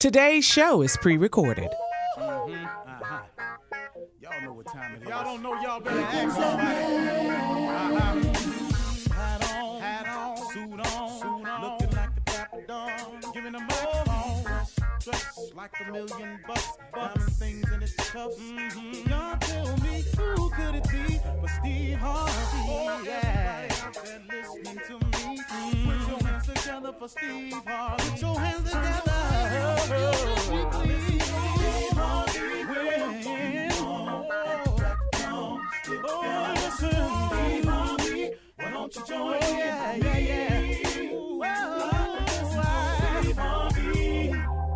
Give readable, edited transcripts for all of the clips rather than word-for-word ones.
Today's show is pre-recorded. Y'all know what time it is. Y'all don't know, y'all better ask somebody. Hat on, suit on, looking like a dapper dog, giving them microphone, dressed like $1 million, diamond things in its cuffs. Y'all tell me who could it be but Steve Harvey? Everybody out there listening to me, put your hands together for Steve Harvey. Put your hands together. Why don't you join me? Ooh, Steve Harvey.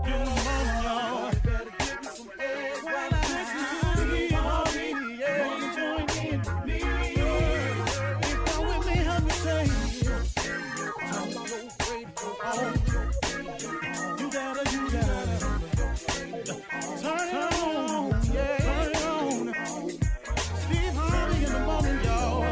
Get them on, y'all. Better give me some eggs while I listen to Steve Harvey. Come on, join in with me. If you're with me, help me say, turn your radio on. You gotta turn it on. Yeah, turn it on. Steve Harvey in the morning, y'all.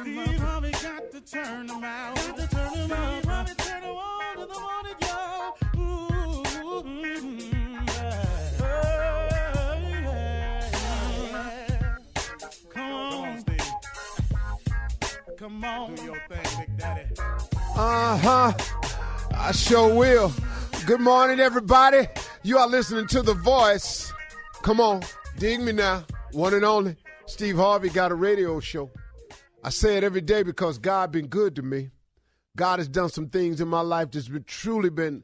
Steve Harvey got to turn them out. Got to turn them out. Harvey turn them on to the morning, y'all. Come on, Steve. Come on. Do your thing, Big Daddy. I sure will. Good morning, everybody. You are listening to The Voice. Come on, dig me now. One and only. Steve Harvey got a radio show. I say it every day because God been good to me. God has done some things in my life that's truly been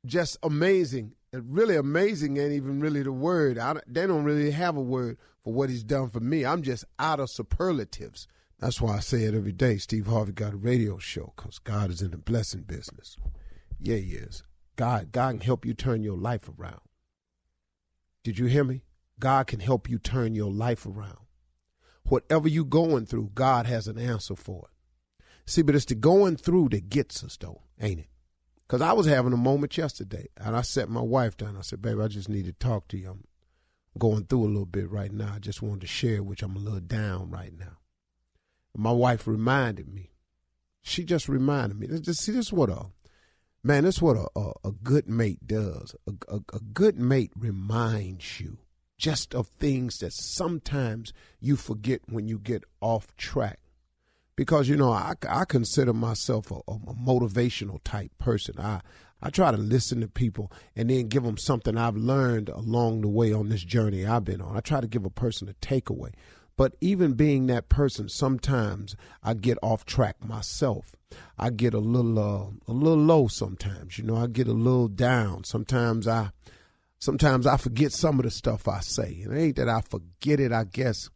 just amazing. Really amazing ain't even really the word. They don't really have a word for what he's done for me. I'm just out of superlatives. That's why I say it every day. Steve Harvey got a radio show because God is in the blessing business. Yeah, he is. God can help you turn your life around. Did you hear me? God can help you turn your life around. Whatever you're going through, God has an answer for it. See, but it's the going through that gets us, though, ain't it? Because I was having a moment yesterday, and I sat my wife down. I said, baby, I just need to talk to you. I'm going through a little bit right now. I just wanted to share, which I'm a little down right now. And my wife reminded me. She just reminded me. This is what a good mate does. A good mate reminds you just of things that sometimes you forget when you get off track. Because, you know, I consider myself a motivational type person. I try to listen to people and then give them something I've learned along the way on this journey I've been on. I try to give a person a takeaway. But even being that person, sometimes I get off track myself. I get a little low sometimes. You know, I get a little down. Sometimes I forget some of the stuff I say. It ain't that I forget it, I guess.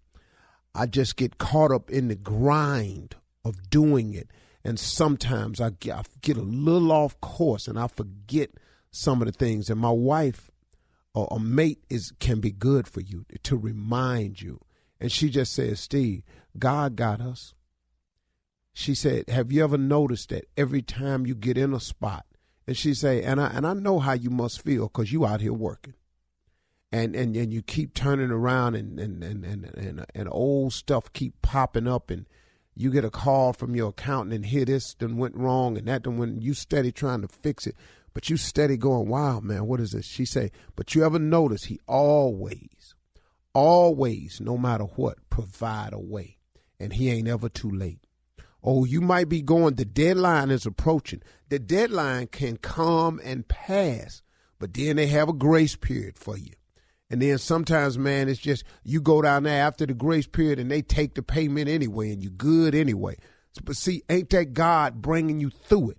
I just get caught up in the grind of doing it. And sometimes I get a little off course and I forget some of the things. And my wife or a mate can be good for you to remind you. And she just says, Steve, God got us. She said, have you ever noticed that every time you get in a spot, and she say, and I know how you must feel because you out here working. And you keep turning around and old stuff keep popping up and you get a call from your accountant and hear this done went wrong and that done went, you steady trying to fix it, but you steady going, wow, man, what is this? She say, but you ever notice he always, no matter what, provide a way and he ain't ever too late. Oh, you might be going, the deadline is approaching. The deadline can come and pass, but then they have a grace period for you. And then sometimes, man, it's just you go down there after the grace period and they take the payment anyway and you're good anyway. But see, ain't that God bringing you through it?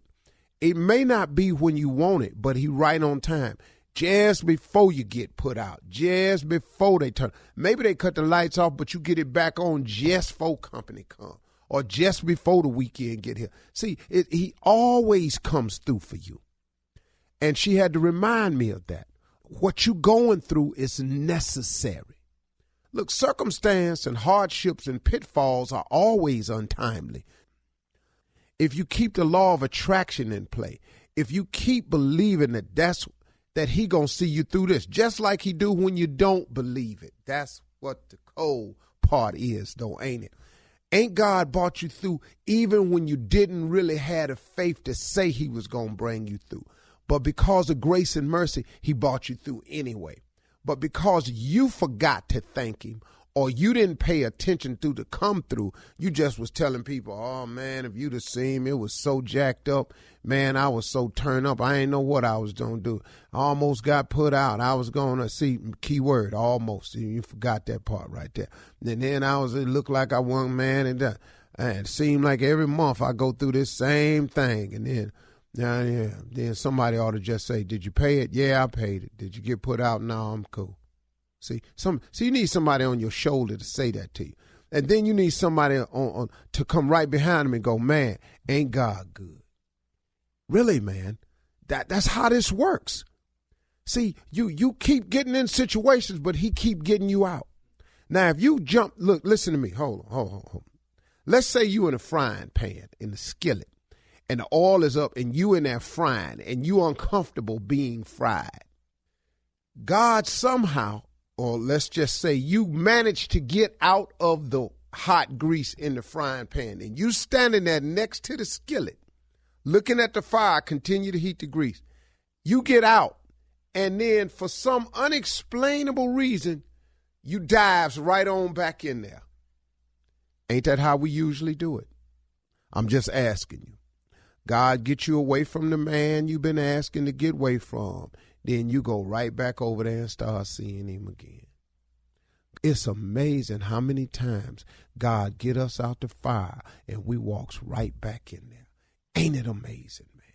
It may not be when you want it, but he right on time. Just before you get put out, just before they turn. Maybe they cut the lights off, but you get it back on just before company come. or just before the weekend get here. See, he always comes through for you. And she had to remind me of that. What you going through is necessary. Look, circumstance and hardships and pitfalls are always untimely. If you keep the law of attraction in play, if you keep believing that he gonna see you through this, just like he do when you don't believe it. That's what the cold part is, though, ain't it? Ain't God brought you through even when you didn't really have the faith to say he was gonna bring you through? But because of grace and mercy, he brought you through anyway. But because you forgot to thank him, or you didn't pay attention to the come through, you just was telling people, oh, man, if you'd have seen me, it was so jacked up. Man, I was so turned up. I ain't know what I was going to do. I almost got put out. I was going to see, keyword, almost. You forgot that part right there. And then it looked like I won, man. And it seemed like every month I go through this same thing. And then, then somebody ought to just say, did you pay it? Yeah, I paid it. Did you get put out? No, I'm cool. See, you need somebody on your shoulder to say that to you. And then you need somebody to come right behind him and go, man, ain't God good? Really, man, that's how this works. See, you keep getting in situations, but he keep getting you out. Now, if you jump, look, listen to me. Hold on. Let's say you in a frying pan, in the skillet, and the oil is up, and you in there frying, and you uncomfortable being fried. God somehow, or let's just say you managed to get out of the hot grease in the frying pan, and you standing there next to the skillet, looking at the fire, continue to heat the grease. You get out, and then for some unexplainable reason, you dives right on back in there. Ain't that how we usually do it? I'm just asking you. God get you away from the man you've been asking to get away from. Then you go right back over there and start seeing him again. It's amazing how many times God get us out the fire and we walks right back in there. Ain't it amazing, man?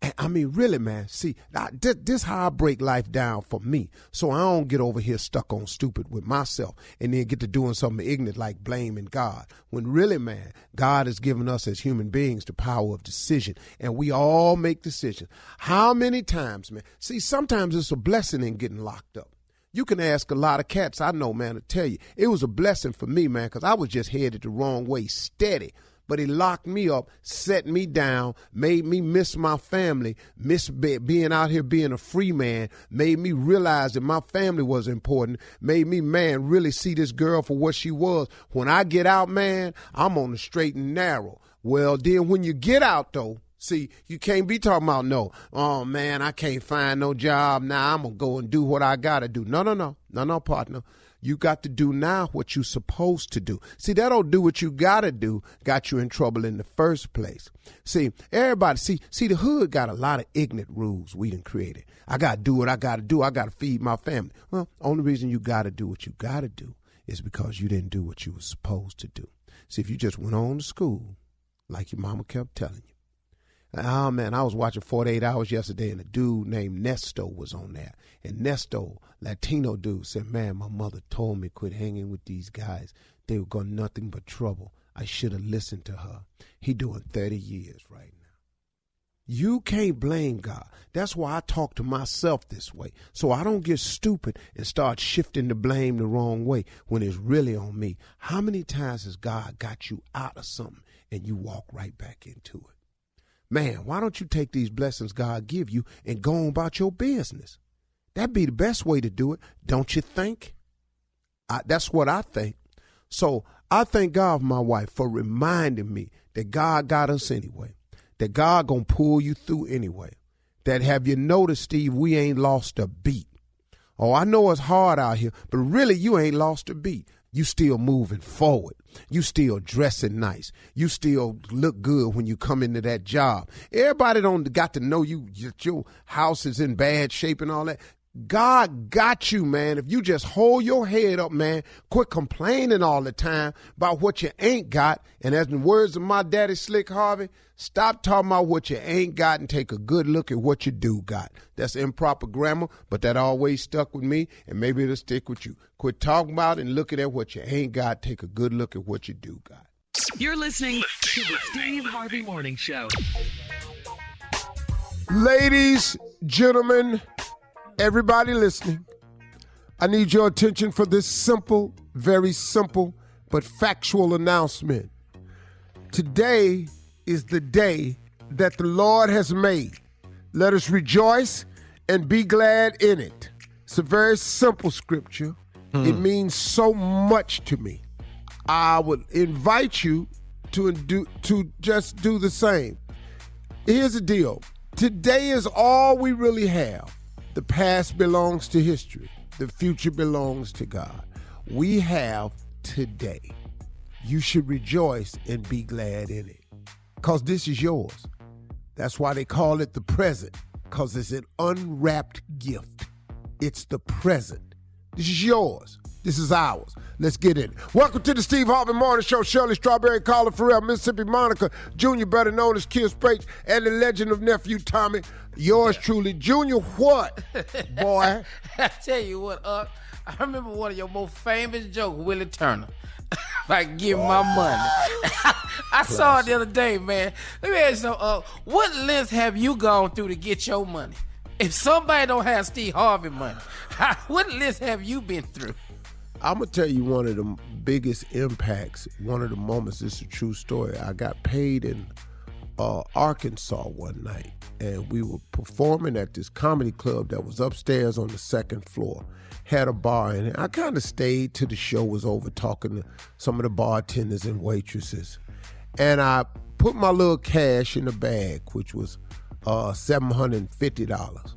And I mean, really, man, see, this how I break life down for me, so I don't get over here stuck on stupid with myself and then get to doing something ignorant like blaming God. When really, man, God has given us as human beings the power of decision, and we all make decisions. How many times, man? See, sometimes it's a blessing in getting locked up. You can ask a lot of cats I know, man, to tell you. It was a blessing for me, man, because I was just headed the wrong way, steady. But he locked me up, set me down, made me miss my family, miss being out here being a free man, made me realize that my family was important, made me, man, really see this girl for what she was. When I get out, man, I'm on the straight and narrow. Well, then when you get out, though, see, you can't be talking about, no, oh, man, I can't find no job now. I'm going to go and do what I got to do. No, partner. You got to do now what you're supposed to do. See, that don't do what you got to do, got you in trouble in the first place. See, everybody, see, the hood got a lot of ignorant rules we done created. I got to do what I got to do. I got to feed my family. Well, only reason you got to do what you got to do is because you didn't do what you were supposed to do. See, if you just went on to school, like your mama kept telling you. Oh, man, I was watching 48 Hours yesterday, and a dude named Nesto was on there. And Nesto, Latino dude, said, man, my mother told me quit hanging with these guys. They were going nothing but trouble. I should have listened to her. He doing 30 years right now. You can't blame God. That's why I talk to myself this way, so I don't get stupid and start shifting the blame the wrong way when it's really on me. How many times has God got you out of something and you walk right back into it? Man, why don't you take these blessings God give you and go on about your business? That'd be the best way to do it, don't you think? That's what I think. So I thank God for my wife for reminding me that God got us anyway, that God gonna pull you through anyway, that have you noticed, Steve, we ain't lost a beat. Oh, I know it's hard out here, but really you ain't lost a beat. You still moving forward. You still dressing nice. You still look good when you come into that job. Everybody don't got to know you, your house is in bad shape and all that. God got you, man. If you just hold your head up, man, quit complaining all the time about what you ain't got. And as in the words of my daddy, Slick Harvey, stop talking about what you ain't got and take a good look at what you do got. That's improper grammar, but that always stuck with me, and maybe it'll stick with you. Quit talking about and looking at what you ain't got. Take a good look at what you do got. You're listening to the Steve Harvey Morning Show. Ladies, gentlemen, everybody listening, I need your attention for this simple, very simple, but factual announcement. Today is the day that the Lord has made. Let us rejoice and be glad in it. It's a very simple scripture. It means so much to me. I would invite you to just do the same. Here's the deal. Today is all we really have. The past belongs to history. The future belongs to God. We have today. You should rejoice and be glad in it, because this is yours. That's why they call it the present, because it's an unwrapped gift. It's the present. This is yours. This is ours. Let's get in it. Welcome to the Steve Harvey Morning Show. Shirley Strawberry, Carla Farrell, Mississippi Monica, Junior, better known as Kill Sprates, and the legend of Nephew Tommy. Yours truly, Junior. What, boy? I tell you what, I remember one of your most famous jokes, Willie Turner. If I give my money. I saw it the other day, man. Let me ask you something. What lengths have you gone through to get your money? If somebody don't have Steve Harvey money, what lengths have you been through? I'm going to tell you one of the biggest impacts, one of the moments. This is a true story. I got paid in Arkansas one night, and we were performing at this comedy club that was upstairs on the second floor. Had a bar in it. I kind of stayed till the show was over, talking to some of the bartenders and waitresses. And I put my little cash in the bag, which was $750.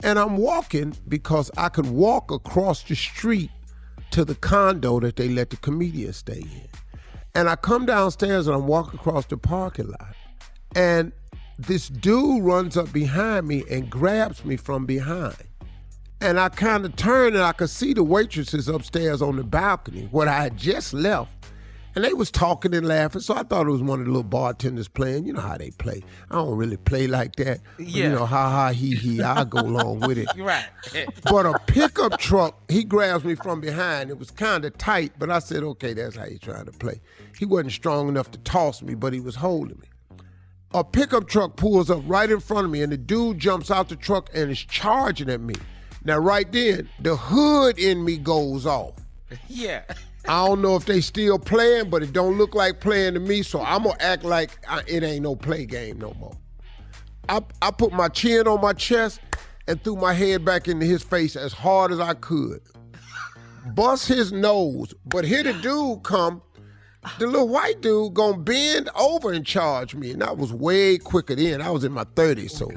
And I'm walking because I could walk across the street to the condo that they let the comedians stay in. And I come downstairs and I'm walking across the parking lot. And this dude runs up behind me and grabs me from behind. And I kind of turn and I could see the waitresses upstairs on the balcony where I had just left. And they was talking and laughing, so I thought it was one of the little bartenders playing. You know how they play. I don't really play like that. But, you know, ha ha, he he, I go along with it. You're right. But a pickup truck, he grabs me from behind. It was kind of tight, but I said, okay, that's how he's trying to play. He wasn't strong enough to toss me, but he was holding me. A pickup truck pulls up right in front of me, and the dude jumps out the truck and is charging at me. Now, right then, the hood in me goes off. Yeah. I don't know if they still playing, but it don't look like playing to me, so I'm going to act like it ain't no play game no more. I put my chin on my chest and threw my head back into his face as hard as I could. Bust his nose, but here the dude come, the little white dude gonna bend over and charge me, and I was way quicker then. I was in my 30s, so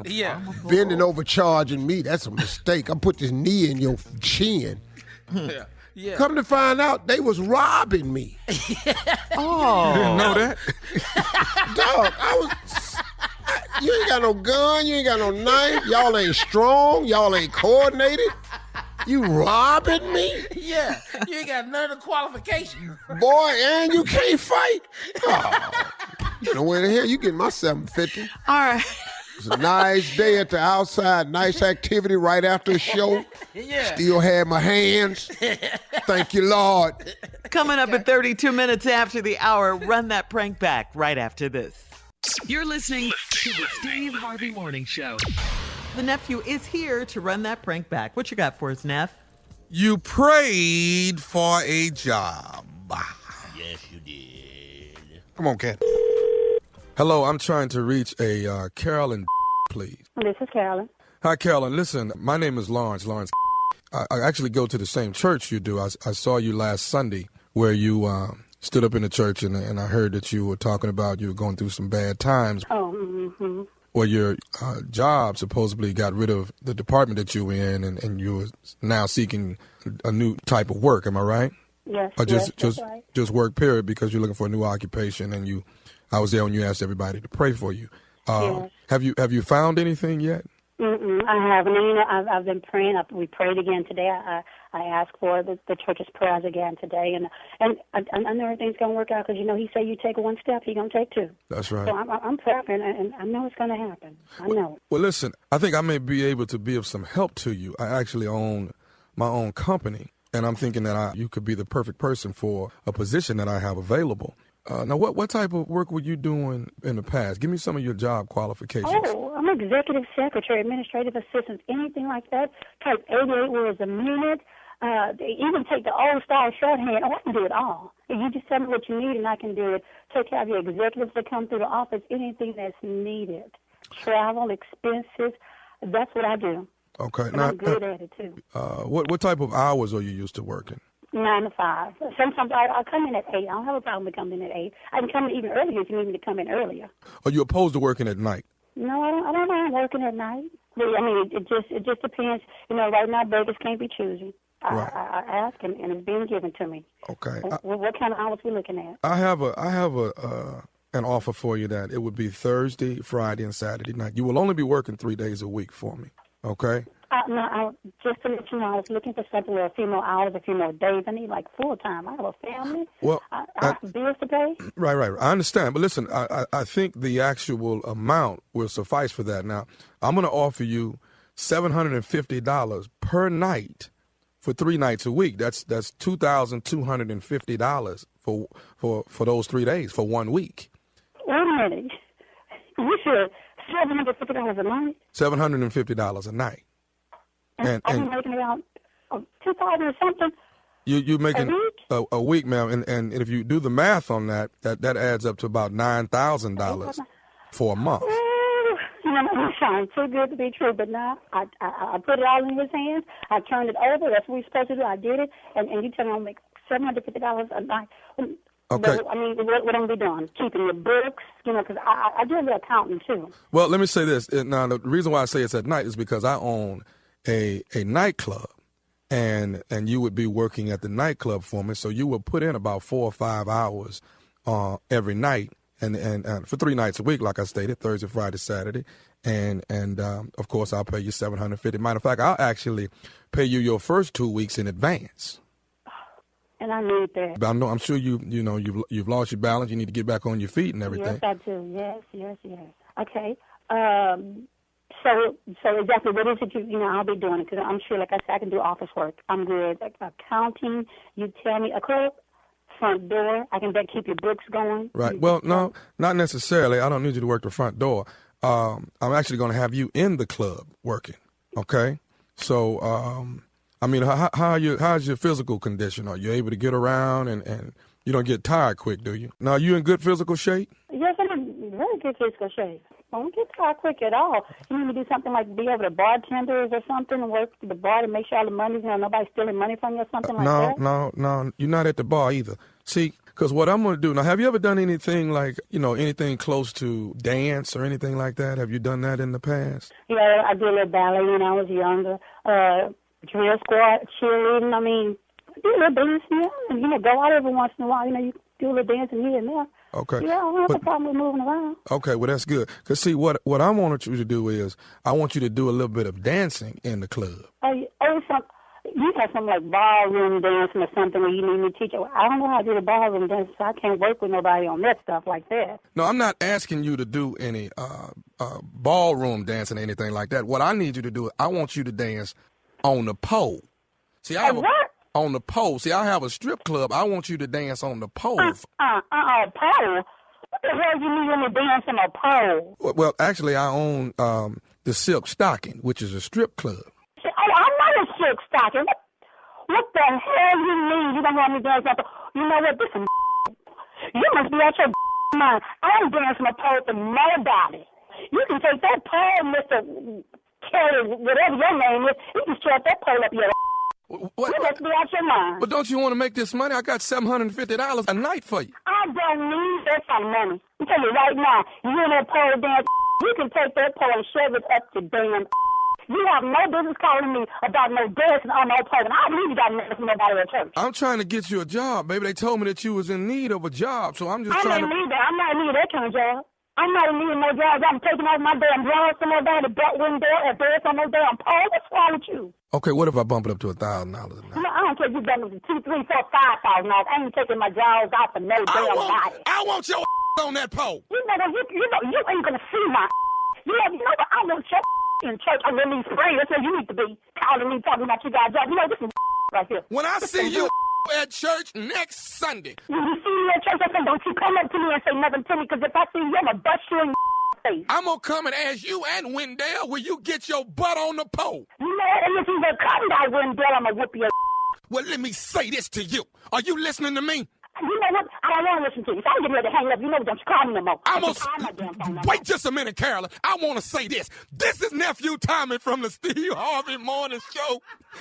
bending over charging me, that's a mistake. I put this knee in your chin. Yeah. Yeah. Come to find out, they was robbing me. Oh. You didn't know that? Dog, you ain't got no gun, you ain't got no knife, y'all ain't strong, y'all ain't coordinated. You robbing me? Yeah, you ain't got none of the qualifications. Boy, and you can't fight? Oh, you know where the hell you getting my $750? All right. It's a nice day at the outside, nice activity right after the show. Yeah. Still had my hands. Thank you, Lord. Coming up at 32 minutes after the hour, run that prank back right after this. You're listening to the Steve Harvey Morning Show. The nephew is here to run that prank back. What you got for us, Neff? You prayed for a job. Yes, you did. Come on, Cat. Hello, I'm trying to reach a Carolyn, please. This is Carolyn. Hi, Carolyn. Listen, my name is Lawrence. I actually go to the same church you do. I saw you last Sunday where you stood up in the church, and I heard that you were talking about you were going through some bad times. Oh, mm-hmm. Or your job supposedly got rid of the department that you were in, and you were now seeking a new type of work. Am I right? Yes, or that's right. Just work, period, because you're looking for a new occupation, and I was there when you asked everybody to pray for you. Yes. Have you found anything yet? I haven't. And, I've been praying. We prayed again today. I asked for the church's prayers again today, and I know everything's going to work out because, he said you take one step, he's going to take two. That's right. So I'm prepping, and I know it's going to happen. I know. Well, listen, I think I may be able to be of some help to you. I actually own my own company, and I'm thinking that you could be the perfect person for a position that I have available. Now, what type of work were you doing in the past? Give me some of your job qualifications. Oh, I'm executive secretary, administrative assistant, anything like that. Type 88 words a minute. They even take the old style shorthand. Oh, I can do it all. If you just tell me what you need and I can do it. Take care of your executives that come through the office, anything that's needed. Travel, expenses, that's what I do. Okay. And now, I'm good at it, too. What type of hours are you used to working? 9 to 5. Sometimes I come in at 8. I don't have a problem with coming in at 8. I can come in even earlier if you need me to come in earlier. Are you opposed to working at night? No, I don't mind working at night. I mean, it just depends. You know, right now, beggars can't be choosy. Right. I ask, and it's being given to me. Okay. What kind of hours we looking at? I have an offer for you that it would be Thursday, Friday, and Saturday night. You will only be working 3 days a week for me. Okay. No, just to let you know, I was looking for something with a few more hours, a few more days. I need like full time. I have a family. Well, I have bills to pay. Right. I understand. But listen, I think the actual amount will suffice for that. Now, I'm going to offer you $750 per night for 3 nights a week. That's $2,250 for those 3 days for 1 week. Wait a minute. You said $750 a night? $750 a night. And I'm making around $2,000 or something. You're making a week, ma'am, and if you do the math on that adds up to about $9,000 for a month. You know, it sounds too good to be true, but now I put it all in his hands. I turned it over. That's what we're supposed to do. I did it, and you tell me I'll make $750 a night. Okay. But, I mean, what am I doing? Keeping your books, you know, because I do a little accounting too. Well, let me say this. Now, the reason why I say it's at night is because I own a nightclub, and you would be working at the nightclub for me, so you would put in about 4 or 5 hours every night, and for 3 nights a week, like I stated, Thursday, Friday, Saturday, and of course I'll pay you $750. Matter of fact, I'll actually pay you your first 2 weeks in advance. And I need that. But I'm sure you've lost your balance. You need to get back on your feet and everything. Yes, I do. Yes. Okay. So exactly what is it I'll be doing it because I'm sure, like I said, I can do office work. I'm good. Like accounting, you tell me, a clerk, front door, I can keep your books going. Right. Well, no, not necessarily. I don't need you to work the front door. I'm actually going to have you in the club working. Okay. So, I mean, how's your physical condition? Are you able to get around and you don't get tired quick, do you? Now, are you in good physical shape? Yes, I'm in very good physical shape. I don't get tired quick at all. You need to do something like be over the bartenders or something and work at the bar to make sure all the money's, nobody's stealing money from you or something like that? No, you're not at the bar either. See, because what I'm going to do, now, have you ever done anything like, anything close to dance or anything like that? Have you done that in the past? Yeah, I did a little ballet when I was younger. Drill squad, cheerleading, I mean, I do a little dancing, and, go out every once in a while, you do a little dancing here and there. Okay. Yeah, I don't have a problem with moving around. Okay, well, that's good. Because, see, what I wanted you to do is I want you to do a little bit of dancing in the club. You have something like ballroom dancing or something where you need me to teach you. I don't know how to do the ballroom dancing, so I can't work with nobody on that stuff like that. No, I'm not asking you to do any ballroom dancing or anything like that. What I need you to do is I want you to dance on the pole. See, on the pole. See, I have a strip club. I want you to dance on the pole. Pole? What the hell do you mean when you dance on a pole? Well, actually, I own the Silk Stocking, which is a strip club. I'm not a Silk Stocking. What the hell you mean? You don't want me to dance on the pole? You know what? This is you must be out your mind. I don't dance on a pole for nobody. You can take that pole, Mr. Kelly, whatever your name is, you can strap that pole up your What? You must be out your mind. But don't you want to make this money? I got $750 a night for you. I don't need that kind of money. I'm telling you right now, you in that pole dance, you can take that pole and shove it up to damn. You have no business calling me about no dancing on no pole, and I believe you got nothing from nobody at church. I'm trying to get you a job, baby. They told me that you was in need of a job, so I'm just trying to... I'm not in need of that kind of job. I'm not in need of no job. I'm taking off my damn drawers somewhere down the butt window and dance on no damn pole. What's wrong with you? Okay, what if I bump it up to $1,000 a night? No, I don't care if you done it to $2,000, $3,000, $4,000, $5,000. I ain't taking my jaws off for no damn body. I want your on that pole. You ain't gonna see my. You know what? I want your in church on these prayers. That's where you need to be calling me, talking about you got a job. You know this is right here. When I see you at church next Sunday. When you see me at church, I say, don't you come up to me and say nothing to me, because if I see you, I'm going to bust you in your face. I'm going to come and ask you and Wendell, will you get your butt on the pole? You know what? And if you gonna come down Wendell, I'm going to whoop your. Well, let me say this to you. Are you listening to me? You know what? I don't want to listen to you. If I'm getting ready to hang up, you know, don't you call me no more. Wait just a minute, Carolyn. I want to say this. This is Nephew Tommy from the Steve Harvey Morning Show.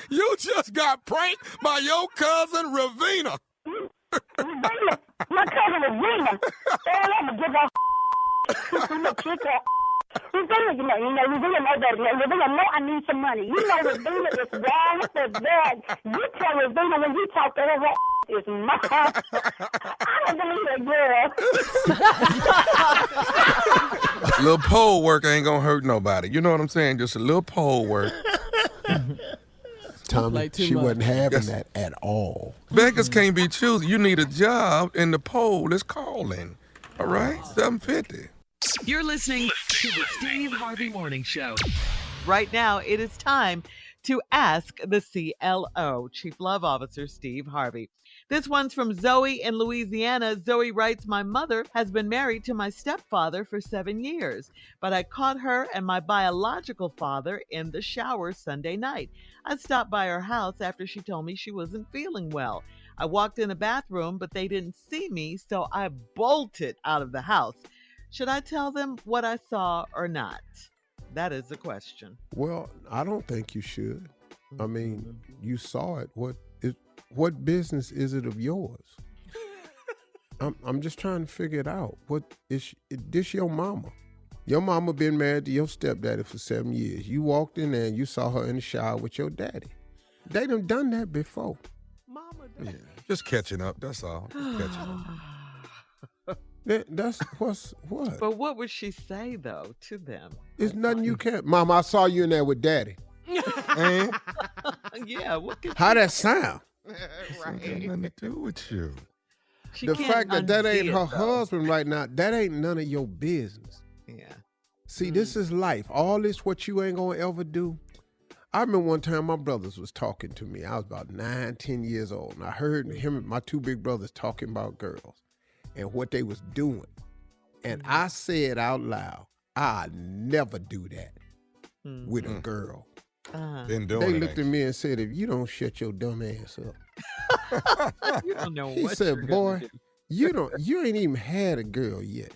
You just got pranked by your cousin, Ravina. Ravina? My cousin Ravina? Oh, I'm going to give her I'm going to kick her. Ravina, Ravina know better. Ravina know I need some money. You know Ravina is wrong for that. You tell Ravina when you talk to her, what is my I don't believe that girl. Little pole work ain't gonna hurt nobody. You know what I'm saying? Just a little pole work. Tommy, she wasn't having that at all. Beggars can't be choosy. You need a job, and the pole is calling. All right? 750. You're listening to the Steve Harvey Morning Show. Right now, it is time to ask the CLO, Chief Love Officer Steve Harvey. This one's from Zoe in Louisiana. Zoe writes, my mother has been married to my stepfather for 7 years, but I caught her and my biological father in the shower Sunday night. I stopped by her house after she told me she wasn't feeling well. I walked in the bathroom, but they didn't see me, so I bolted out of the house. Should I tell them what I saw or not? That is the question. Well, I don't think you should. I mean, you saw it. What business is it of yours? I'm just trying to figure it out. What is this your mama? Your mama been married to your stepdaddy for 7 years. You walked in there and you saw her in the shower with your daddy. They done that before. Mama, yeah, just catching up. That's all. Just catching up. That's what. But what would she say, though, to them? It's nothing you can't. Mom, I saw you in there with daddy. And Yeah, what could how that sound? Right. Ain't nothing to do with you. The fact that ain't her husband right now, that ain't none of your business. Yeah. See, this is life. All this what you ain't gonna ever do. I remember one time my brothers was talking to me. I was about 9, 10 years old, and I heard him and my two big brothers talking about girls and what they was doing. And I said out loud, I'll never do that with a girl. Been doing They it, looked at me and said, if you don't shut your dumb ass up. You don't know He what said, you're boy, gonna do. you ain't even had a girl yet.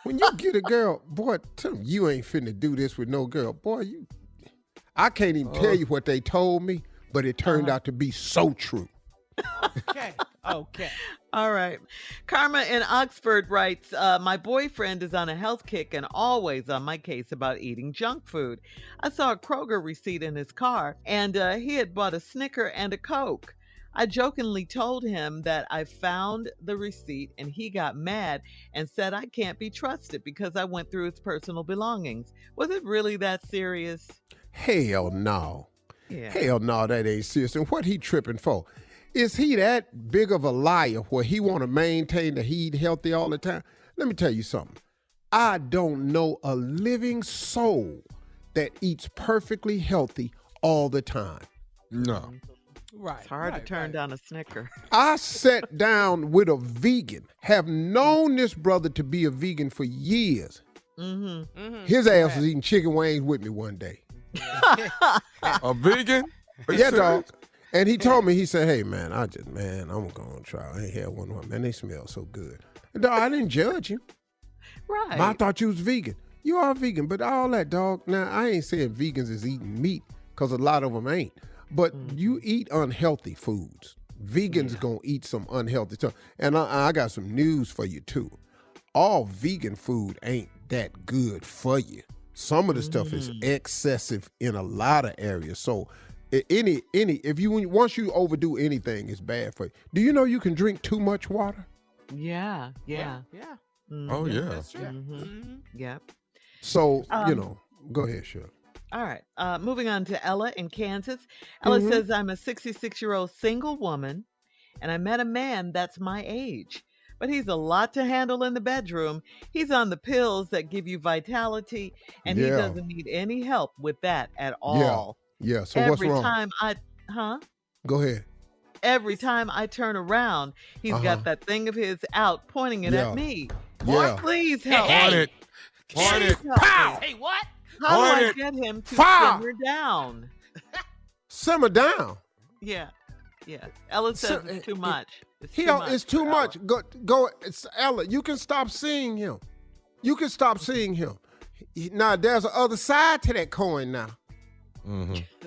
When you get a girl, boy, tell them you ain't finna do this with no girl. Boy, I can't even tell you what they told me, but it turned out to be so true. Okay. All right. Karma in Oxford writes, my boyfriend is on a health kick and always on my case about eating junk food. I saw a Kroger receipt in his car, and he had bought a Snicker and a Coke. I jokingly told him that I found the receipt, and he got mad and said I can't be trusted because I went through his personal belongings. Was it really that serious? Hell no. Yeah. Hell no, that ain't serious. And what he tripping for? Is he that big of a liar where he want to maintain that he eat healthy all the time? Let me tell you something. I don't know a living soul that eats perfectly healthy all the time. No. Right. It's hard to turn down a Snicker. I sat down with a vegan, have known this brother to be a vegan for years. His ass was eating chicken wings with me one day. A vegan? Yeah, dog. And he told me, he said, hey, man, I'm going to try. I ain't had one. Man, they smell so good. And dog, I didn't judge him. Right. But I thought you was vegan. You are vegan, but all that, dog. Now, I ain't saying vegans is eating meat, because a lot of them ain't. But you eat unhealthy foods. Vegans going to eat some unhealthy stuff. And I got some news for you, too. All vegan food ain't that good for you. Some of the stuff is excessive in a lot of areas. So once you overdo anything, it's bad for you. Do you know you can drink too much water? Yeah. Oh, yeah. That's true. Yep. So, go ahead, Shirley. All right. Moving on to Ella in Kansas. Ella says, I'm a 66-year-old single woman, and I met a man that's my age. But he's a lot to handle in the bedroom. He's on the pills that give you vitality, and he doesn't need any help with that at all. Yeah. So what's wrong? Every time Go ahead. every time I turn around, he's got that thing of his out, pointing it at me. Yeah. Please help On me. it. On it. Pow! Hey, what? How do I Point it. get him to Fire. simmer down? Simmer down. Yeah. Ella says it's too much. It's too much. Go. It's Ella. You can stop seeing him. Now there's an other side to that coin. Now,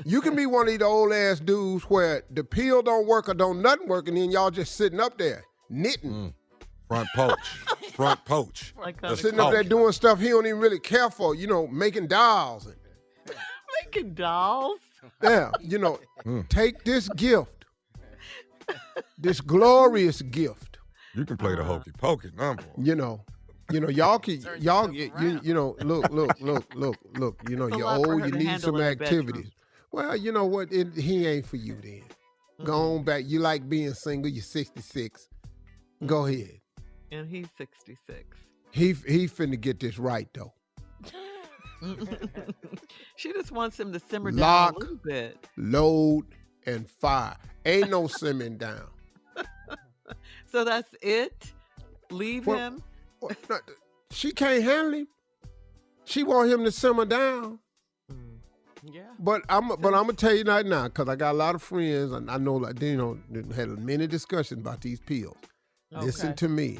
you can be one of these old ass dudes where the pill don't work or don't nothing work, and then y'all just sitting up there knitting, Front poach. sitting up there doing stuff he don't even really care for. Making dolls. Making dolls. Yeah, take this gift. This glorious gift. You can play the hokey pokey number. Y'all can look. You're old. You need some activities. Well, you know what? He ain't for you then. Go on back. You like being single. You're 66. Go ahead. And he's 66. He finna get this right though. She just wants him to simmer down Lock, a little bit. load, and fire. Ain't no simming down. So that's it? Leave him? She can't handle him. She want him to simmer down. Yeah. But I'm gonna tell you right now, because I got a lot of friends, and I know had many discussions about these pills. Okay. Listen to me.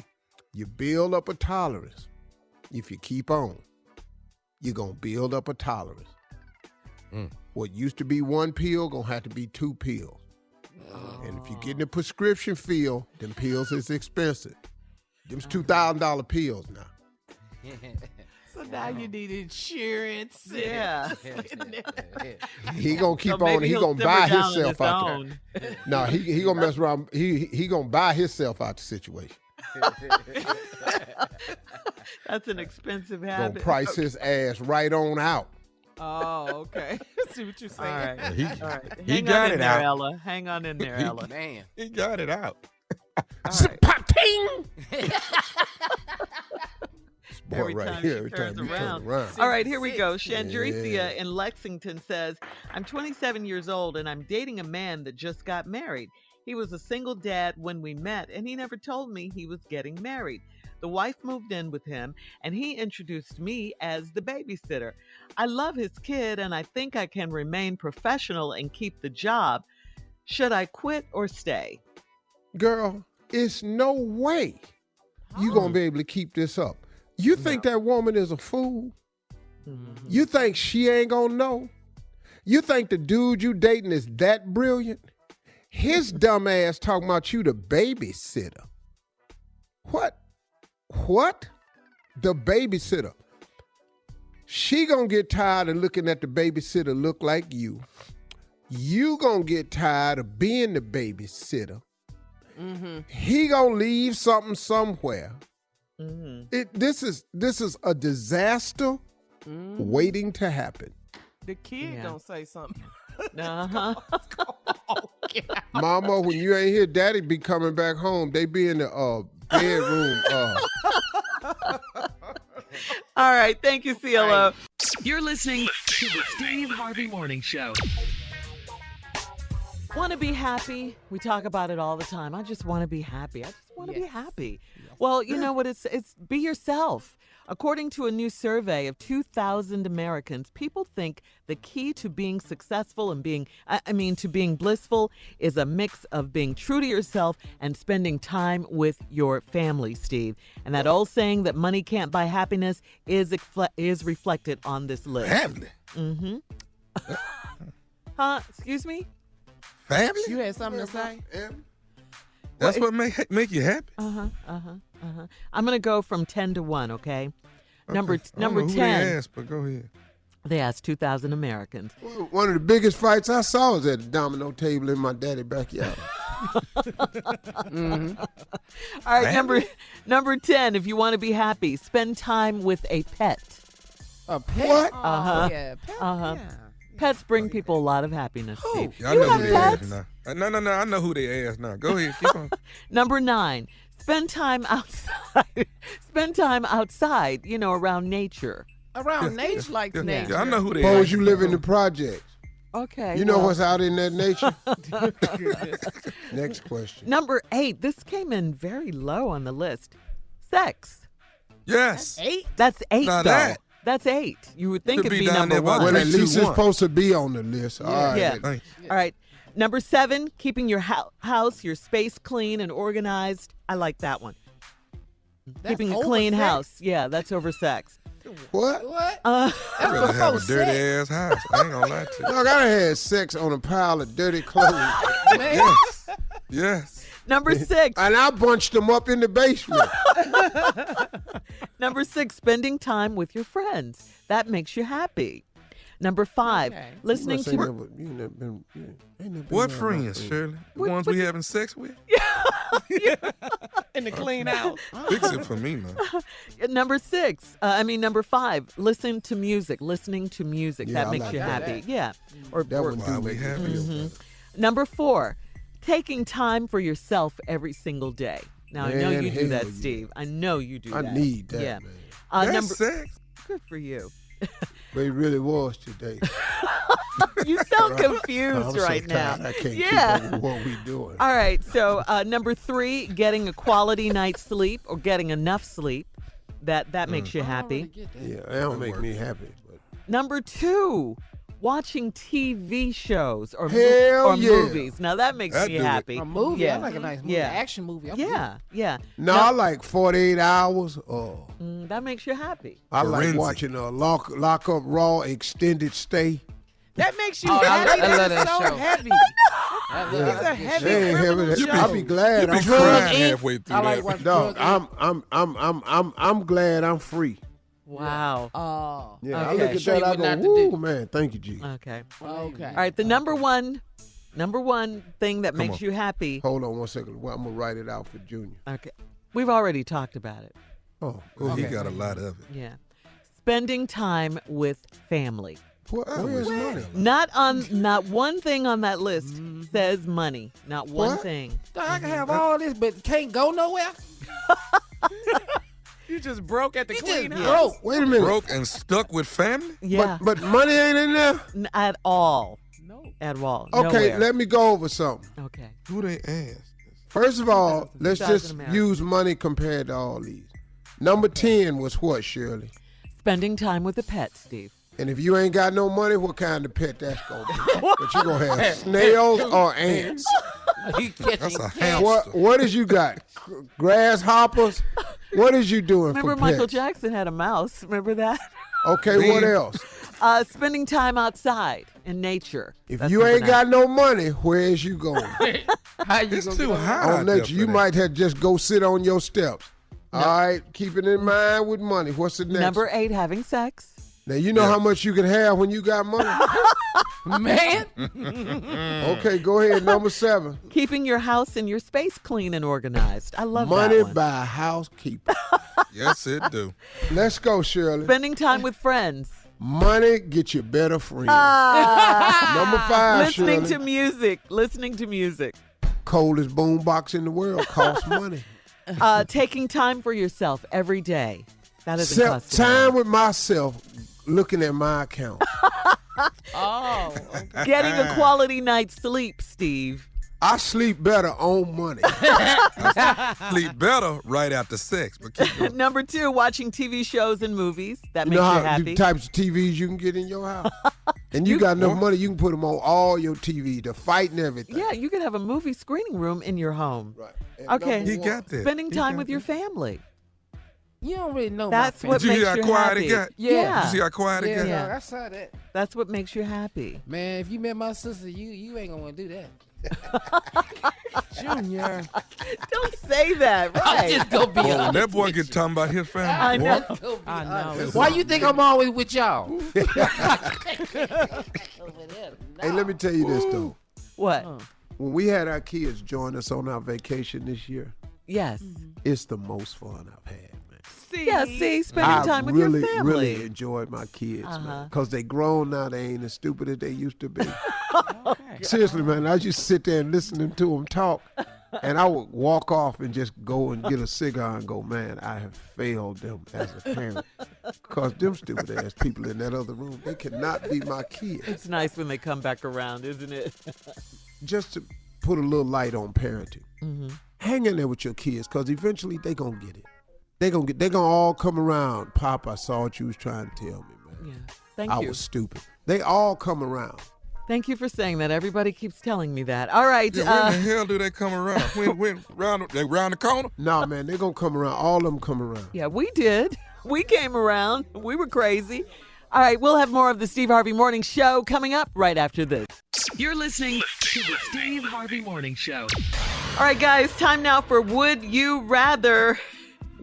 You build up a tolerance. If you keep on, you're gonna build up a tolerance. What used to be one pill gonna have to be 2 pills. And if you're getting a prescription fill, them pills is expensive. Them's $2,000 pills now. So now you need insurance. Yeah. He gonna keep So maybe on. He he'll gonna simmer buy down on himself his out own. there. No, he gonna mess around. He gonna buy himself out the situation. That's an expensive Gonna habit. price his ass right on out. Oh, okay. See what you're All saying. right. All right. he Hang got on it in there, out. Ella. Hang on in there, Ella. Man. He got it out. All right. Pop-ting! Boy, Every right time here, she every turns time you around. turn around. All right, here we go. Yeah. Chandricia in Lexington says, I'm 27 years old and I'm dating a man that just got married. He was a single dad when we met and he never told me he was getting married. The wife moved in with him and he introduced me as the babysitter. I love his kid and I think I can remain professional and keep the job. Should I quit or stay? Girl, it's no way you gonna be able to keep this up. You think that woman is a fool? You think she ain't gonna know? You think the dude you dating is that brilliant? His dumb ass talking about you the babysitter. What? The babysitter. She gonna get tired of looking at the babysitter look like you. You gonna get tired of being the babysitter. He gonna leave something somewhere. This is a disaster waiting to happen. The kid don't say something. Uh-huh. Mama, when you ain't here, Daddy be coming back home. They be in the bedroom. All right, thank you, CLO. You're listening to the Steve Harvey Morning Show. Want to be happy? We talk about it all the time. I just want to be happy. I just want to be happy. Well, you know what? It's be yourself. According to a new survey of 2,000 Americans, people think the key to being successful and to being blissful is a mix of being true to yourself and spending time with your family, Steve. And that old saying that money can't buy happiness is reflected on this list. Family. Huh? Excuse me? Family? You had something to say? That's what make you happy? I'm going to go from 10 to 1, okay? Number I don't know who 10. they asked, but go ahead. They asked 2,000 Americans. One of the biggest fights I saw was at the domino table in my daddy's backyard. All right, number 10, if you want to be happy, spend time with a pet. A pet? What? Yeah, pet. Yeah. Pets bring people a lot of happiness, Steve. I You know have who they pets? asked now. No, I know who they asked now. Go ahead, keep on. Number 9, spend time outside. Spend time outside, around nature. Around nature like nature. Yeah, I know who they Suppose asked. you live in the projects. Okay. You know well, what's out in that nature? Next question. Number 8. This came in very low on the list. Sex. Yes. 8? That's 8, Now though. that- That's 8. You would think Could it'd be be down number there by 1. Well, at 3, least 2, it's 1. supposed to be on the list. All right. Yeah. Thank you. All right. Number 7, keeping your house, your space clean and organized. I like that one. Keeping a over clean sex? house. Yeah, that's over sex. What? What? I'd rather have a before dirty sex. ass house. I ain't gonna lie to you. Look, I done had sex on a pile of dirty clothes. Yes. Yes. Number 6. And I bunched them up in the basement. Number 6, spending time with your friends. That makes you happy. Number 5, Okay. listening Must to ain't never been What around friends, my friends. Shirley? The What- ones we having sex with? In the clean house. Fix it for me, man. Number 5, listen to music. Listening to music. Yeah, that I makes like you that. happy. Yeah. Or That one Why do we make me happy? feel better. Number 4, taking time for yourself every single day. Now, I know Man, you do that, hell yeah. Steve. I know you do I that. need that, Yeah. man. That's Number, sex. good for you. But it really was today. You sound I'm confused so right now. tired. I can't Yeah. keep up with what we doing. All right. So number 3, getting a quality night's sleep or getting enough sleep. That makes you happy. Yeah, that don't make me happy. But Number 2, watching TV shows or, Hell yeah. movies. Now that makes I'd me do it. happy. A movie. Yeah. I like a nice movie. Yeah. Action movie. I'm Yeah, yeah. no, I like 48 hours. Oh, That makes you happy. I like Forensic. watching a lock up Raw extended stay. That makes you Oh, I happy. love That's that so show. heavy. good. It's a heavy They ain't criminal heavy. show. I'll be glad. You be I'm crying free. halfway through I like that. watching Dog, Drug I'm glad I'm free. Wow. Oh. Yeah, I Okay. look at Show you that. I what not go, to woo, do. man. Thank you, G. Okay. Okay. All right. The number one thing that makes on. you happy. Hold on 1 second. Well, I'm gonna write it out for Junior. Okay. We've already talked about it. Oh, Oh, he okay. got a lot of it. Yeah. Spending time with family. Where's money? Not one thing on that list says money. Not one What? thing. I can have all this, but can't go nowhere. You just broke at the You clean just house. broke. Wait a minute. Broke and stuck with family? Yeah. But money ain't in there. At all. No. At all. Okay, Nowhere. let me go over something. Okay. Who they asked? First of all, let's 2,000 just Americans. use money compared to all these. Number 10 was what, Shirley? Spending time with the pet, Steve. And if you ain't got no money, what kind of pet that's gonna be? But you gonna have snails or ants? You catching That's a cats. hamster. What is you got? Grasshoppers? What is you doing Remember for Michael pets? Jackson had a mouse. Remember that? Okay, what Me. else? Spending time outside in nature. If That's you number ain't 9. got no money, where is you going? How you It's gonna too get hot On out there nature, for you that. might have just go sit on your steps. All right, keep it in mind with money. What's the next? Number 8, having sex. Now you know how much you can have when you got money. Man, Okay, go ahead. Number 7. Keeping your house and your space clean and organized. I love Money that one. by housekeeper. Yes, it do. Let's go, Shirley. Spending time with friends. Money get you better friends. Ah. Number 5, Listening Shirley. to music. Listening to music. Coldest boombox in the world costs money. Taking time for yourself every day. That doesn't cost you Time money. with myself, looking at my account. Oh. Okay. Getting a quality night's sleep, Steve. I sleep better on money. Sleep better right after sex, but keep going. Number 2, watching TV shows and movies. That You makes know you how happy. the types of TVs you can get in your house? And you got enough money, you can put them on all your TV, the fight and everything. Yeah, you could have a movie screening room in your home. Right. And Okay. number He one- got that. Spending He time got with your that. family. you don't really know. That's my what Did you makes hear how you quiet happy. it got? Yeah. You see how quiet it Yeah, got? dog, I saw that. That's what makes you happy. Man, if you met my sister, you ain't gonna want to do that. Junior, Don't say that, I'm right? just gonna be Oh, when honest that boy with get you. talking about his family. I boy. know. Let's go be I know. honest. Why you think I'm always with y'all? Hey, let me tell you this, though. What? When we had our kids join us on our vacation this year, Yes. it's the most fun I've had, man. See. Yeah, see, spending I time with really, your family. really enjoyed my kids, man. Uh-huh. Because they grown now, they ain't as stupid as they used to be. Okay. Seriously, man, I just sit there and listening to them talk. And I would walk off and just go and get a cigar and go, man, I have failed them as a parent. Because them stupid ass people in that other room, they cannot be my kids. It's nice when they come back around, isn't it? Just to put a little light on parenting. Mm-hmm. Hang in there with your kids, because eventually they going to get it. They gonna all come around. Pop, I saw what you was trying to tell me, man. Yeah. Thank I you. was stupid. They all come around. Thank you for saying that. Everybody keeps telling me that. All right. Yeah, when the hell do they come around? When they round the corner? No, man, they're going to come around. All of them come around. Yeah, we did. We came around. We were crazy. All right, we'll have more of the Steve Harvey Morning Show coming up right after this. You're listening to the Steve Harvey Morning Show. All right, guys, time now for Would You Rather.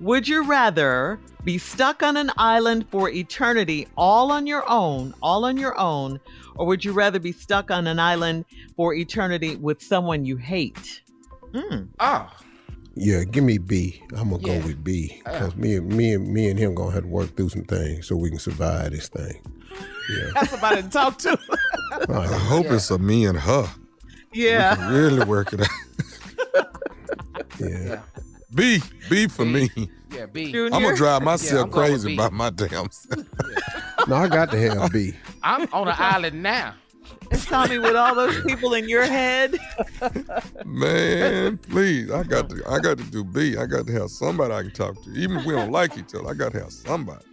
Would you rather be stuck on an island for eternity all on your own, or would you rather be stuck on an island for eternity with someone you hate? Yeah, give me B. I'm going to go with B, because me and him going to have to work through some things so we can survive this thing. Yeah. That's somebody to talk to. I hope it's a me and her. Yeah. We can really work it out. Yeah. B for me. Yeah, B. Junior? I'm gonna drive Yeah, myself I'm going with crazy B. about my damn self. No, I got to have B. I'm on an island now. And Tommy, with all those people in your head. Man, please, I got to do B. I got to have somebody I can talk to. Even if we don't like each other, I got to have somebody.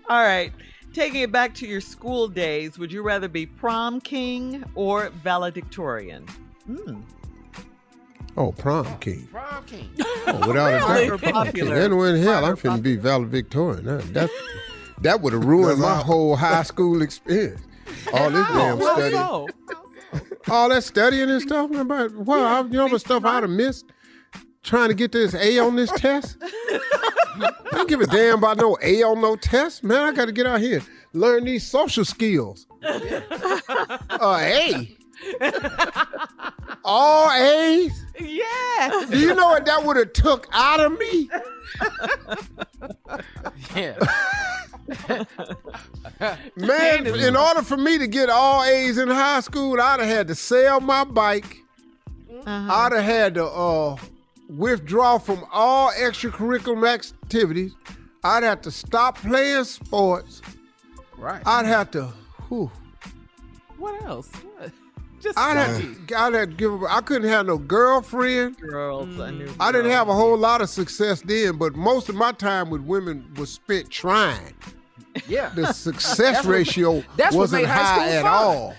All right. Taking it back to your school days, would you rather be prom king or valedictorian? Oh, prom king. Prom king. Oh, without a doubt. Popular. Then when in hell, I'm finna be valedictorian. That would have ruined my whole high school experience. All this damn studying. So? All that studying and stuff. About, well, you know what stuff I'd have missed trying to get this A on this test? I don't give a damn about no A on no test. Man, I got to get out here, learn these social skills. A. All A's? Yeah. Do you know what that would have took out of me? Yeah. Man, in order for me to get all A's in high school, I'd have had to sell my bike. I'd have had to withdraw from all extracurricular activities. I'd have to stop playing sports. Right. I'd have to, What else? What? Just I'd have to give up. I couldn't have no girlfriend. girls. I knew. I didn't have a whole lot of success then, but most of my time with women was spent trying. Yeah. The success ratio that's what wasn't made high school high at fun. all.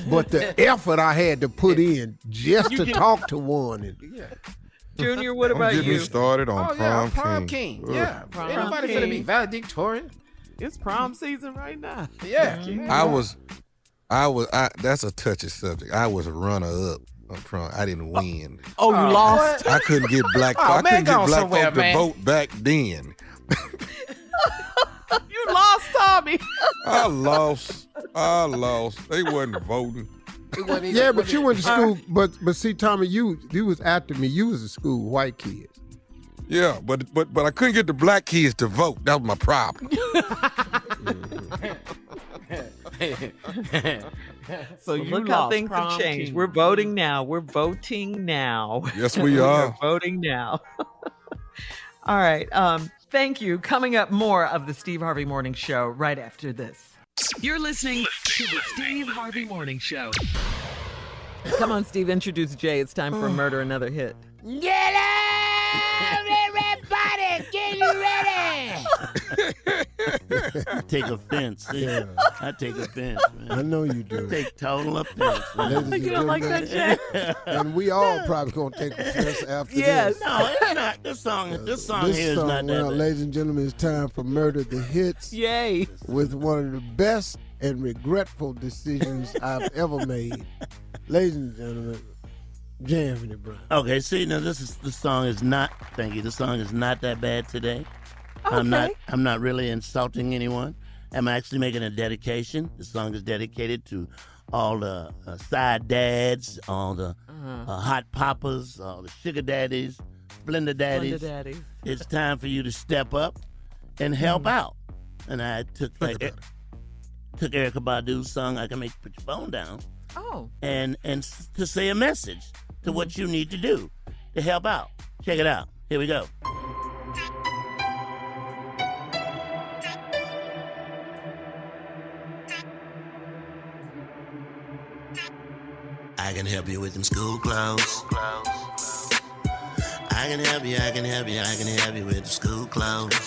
But the effort I had to put in just to talk to one. And, Junior, what Don't about get me you? started on Oh, yeah, prom king. Ugh. Yeah. Prom Ain't nobody king. finna be valedictorian. It's prom season right now. Yeah. That's a touchy subject. I was a runner-up on prom. I didn't win. Oh, you lost? I couldn't get black. Oh, I couldn't man, go get black somewhere, folk to man. vote back then. You lost, Tommy. I lost. They wasn't voting. yeah, but you went to school. But see, Tommy, you was after me. You was a school with white kids. Yeah, but I couldn't get the black kids to vote. That was my problem. So you Look how lost things have prom changed. king. We're voting now. We're voting now. Yes, we are. We're voting now. All right. Thank you. Coming up, more of the Steve Harvey Morning Show right after this. You're listening to the Steve Harvey Morning Show. Come on, Steve. Introduce Jay. It's time for Murder Another Hit. Get up, everybody! Get you ready! I take offense. Yeah. I take offense, man. I know you do. Take total offense. Man. Ladies You and don't like that, gentlemen, Jay? and we all probably gonna take offense after Yes. this. No, it's not. This song here is not that well, bad. ladies and gentlemen, it's time for Murder the Hits Yay. with one of the best and regretful decisions I've ever made. Ladies and gentlemen, Anthony Brown. Okay, see now the song is not. Thank you. The song is not that bad today. Okay. I'm not really insulting anyone. I'm actually making a dedication. The song is dedicated to all the side dads, all the hot papas, all the sugar daddies, Splendor daddies. It's time for you to step up and help out. And I took Erykah Badu's song, I Can Make You Put Your Phone Down, Oh. and to say a message to what you need to do. to help out. Check it out. Here we go. I can help you with them school clothes. I can help you with the school clothes.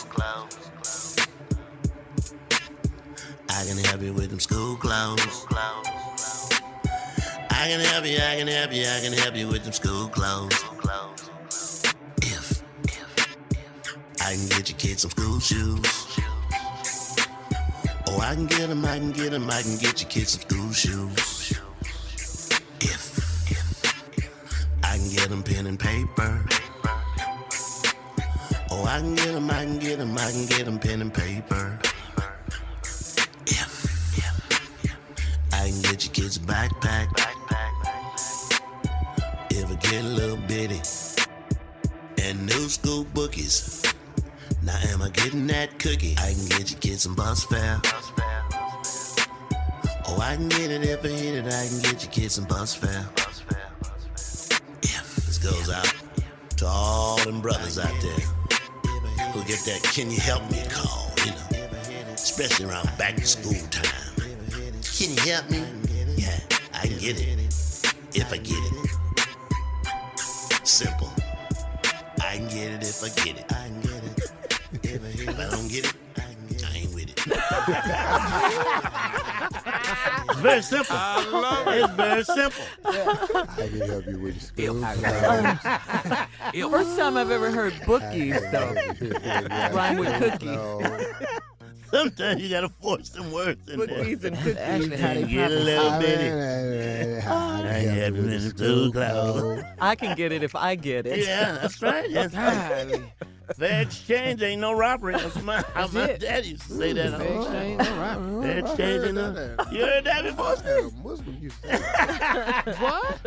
I can help you with them school clothes. I can help you with them school clothes. If I can get your kids some school shoes. Oh, I can get your kids some school shoes. If I can get them pen and paper. Oh, I can get them pen and paper. If I can get your kids a backpack. If I get a little bitty and new school bookies. Now am I getting that cookie? I can get your kids some bus fare. Oh, I can get it if I hit it. I can get your kids some bus fare. If this goes out to all them brothers out there who get that "Can you help me" call, especially around back to school time. Can you help me? Yeah, I can get it if I get it. Simple. I can get it if I get it. I can get it. If I don't get it, I ain't with it. It's very simple. I love it. It's very simple. I can help you with school clothes. First time I've ever heard bookies, though. Rhyme with cookie. Sometimes you gotta force some words in there. Bookies and cookies. Actually, how they Get a little bitty. I can help you with the school clothes. I can get it if I get it. Yeah, that's right. That's right. Fair exchange ain't no robbery. That's my dad used to say that. Fair exchange, no robbery. Fair exchange ain't no. You heard that before, Steve? Muslim used to say. What?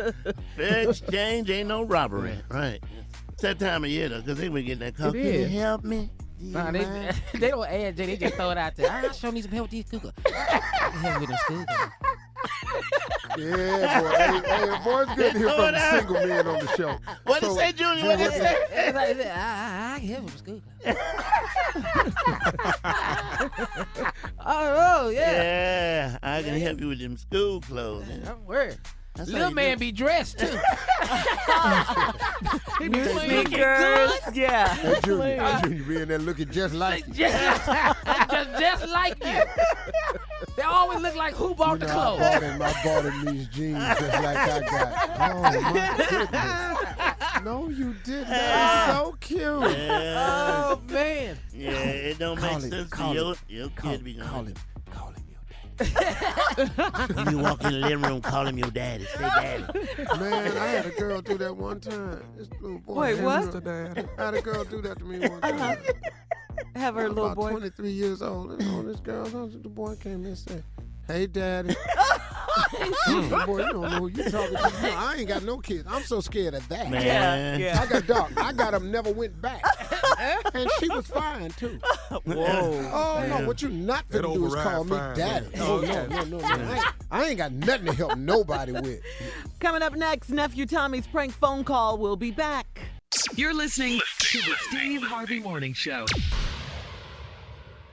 Fair exchange ain't no robbery. Right. It's that time of year, though, because they been getting that call. It Can you is. help me? Nah, they don't add Jay, they just throw it out there. I sure need some help with these cookers. Help with them school. Yeah, boy. Hey, boy, it's good to hear from the single men on the show. What did you say, Junior? What did you say? I can help with the school. Oh, yeah. Yeah, I can help you with them school clothes. I'm worried. That's how Little you man do be dressed, too. He be be looking sneakers. Yeah. Hey, Junior be in there looking just like you. just like you. They always look like who bought the clothes. I bought him these jeans just like I got. Oh, my goodness. No, you didn't. That is so cute. Yeah. Oh, man. Yeah, it don't make sense to your kid be going. Call him your When you walk in the living room, call him your daddy. Say daddy. Man, I had a girl do that one time. This little boy. Wait, what? Mr. Dad. I had a girl do that to me one time. Have her little About boy. 23 years old. And this girl, the boy came in and said, "Hey, Daddy." Boy, you don't know who you talking to. No, I ain't got no kids. I'm so scared of that. Man. Yeah. I got dog. I got them never went back. And she was fine, too. Whoa. Oh, no, what you not That finna do is override call me fine, daddy. man. Oh, no. I ain't got nothing to help nobody with. Coming up next, Nephew Tommy's prank phone call. We'll be back. You're listening to the Steve Harvey Morning Show.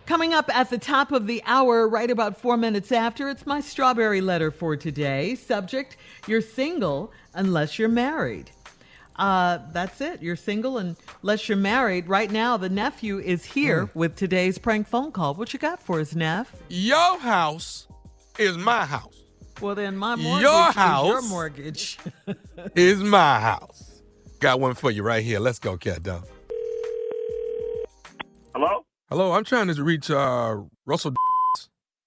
Coming up at the top of the hour, right about 4 minutes after, it's my strawberry letter for today. Subject, you're single unless you're married. That's it. You're single unless you're married. Right now, the nephew is here with today's prank phone call. What you got for us, Neff? Your house is my house. Well, then my mortgage Your is your house. mortgage. Is my house. Got one for you right here. Let's go, cat dog. Hello? Hello, I'm trying to reach Russell.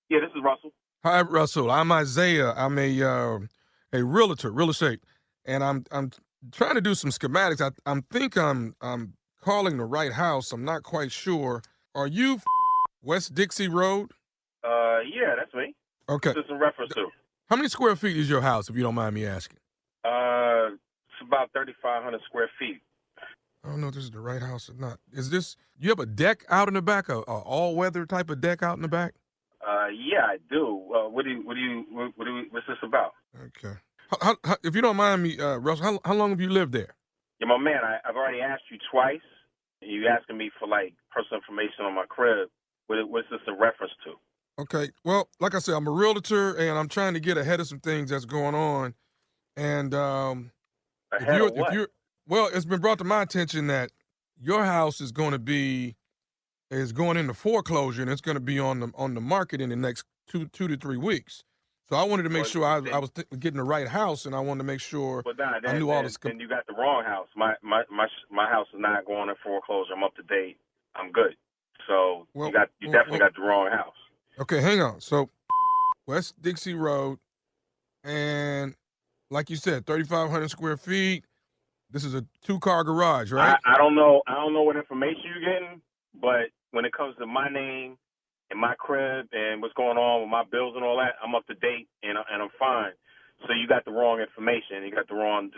Yeah, this is Russell. Hi, Russell. I'm Isaiah. I'm a realtor, real estate, and I'm trying to do some schematics. I think I'm calling the right house. I'm not quite sure. Are you West Dixie Road? Yeah, that's me. Okay. What's this in reference to? How many square feet is your house, if you don't mind me asking? It's about 3,500 square feet. I don't know if this is the right house or not. Is this? You have a deck out in the back, a all-weather type of deck out in the back? Yeah, I do. What's this about? Okay. How, if you don't mind me, Russell, how long have you lived there? Yeah, my man, I've already asked you twice. You asking me for, like, personal information on my crib. What's this in reference to? Okay. Well, like I said, I'm a realtor, and I'm trying to get ahead of some things that's going on. And Ahead of what? well, it's been brought to my attention that your house is going into foreclosure, and it's going to be on the market in the next two to 3 weeks. So I wanted to make sure I was getting the right house, and I wanted to make sure I knew all this. Then you got the wrong house. My house is not going in foreclosure. I'm up to date. I'm good. So you definitely got the wrong house. Okay, hang on. So West Dixie Road, and like you said, 3,500 square feet. This is a 2-car garage, right? I don't know what information you're getting, but when it comes to my name and my crib and what's going on with my bills and all that, I'm up to date and I'm fine. So you got the wrong information. You got the wrong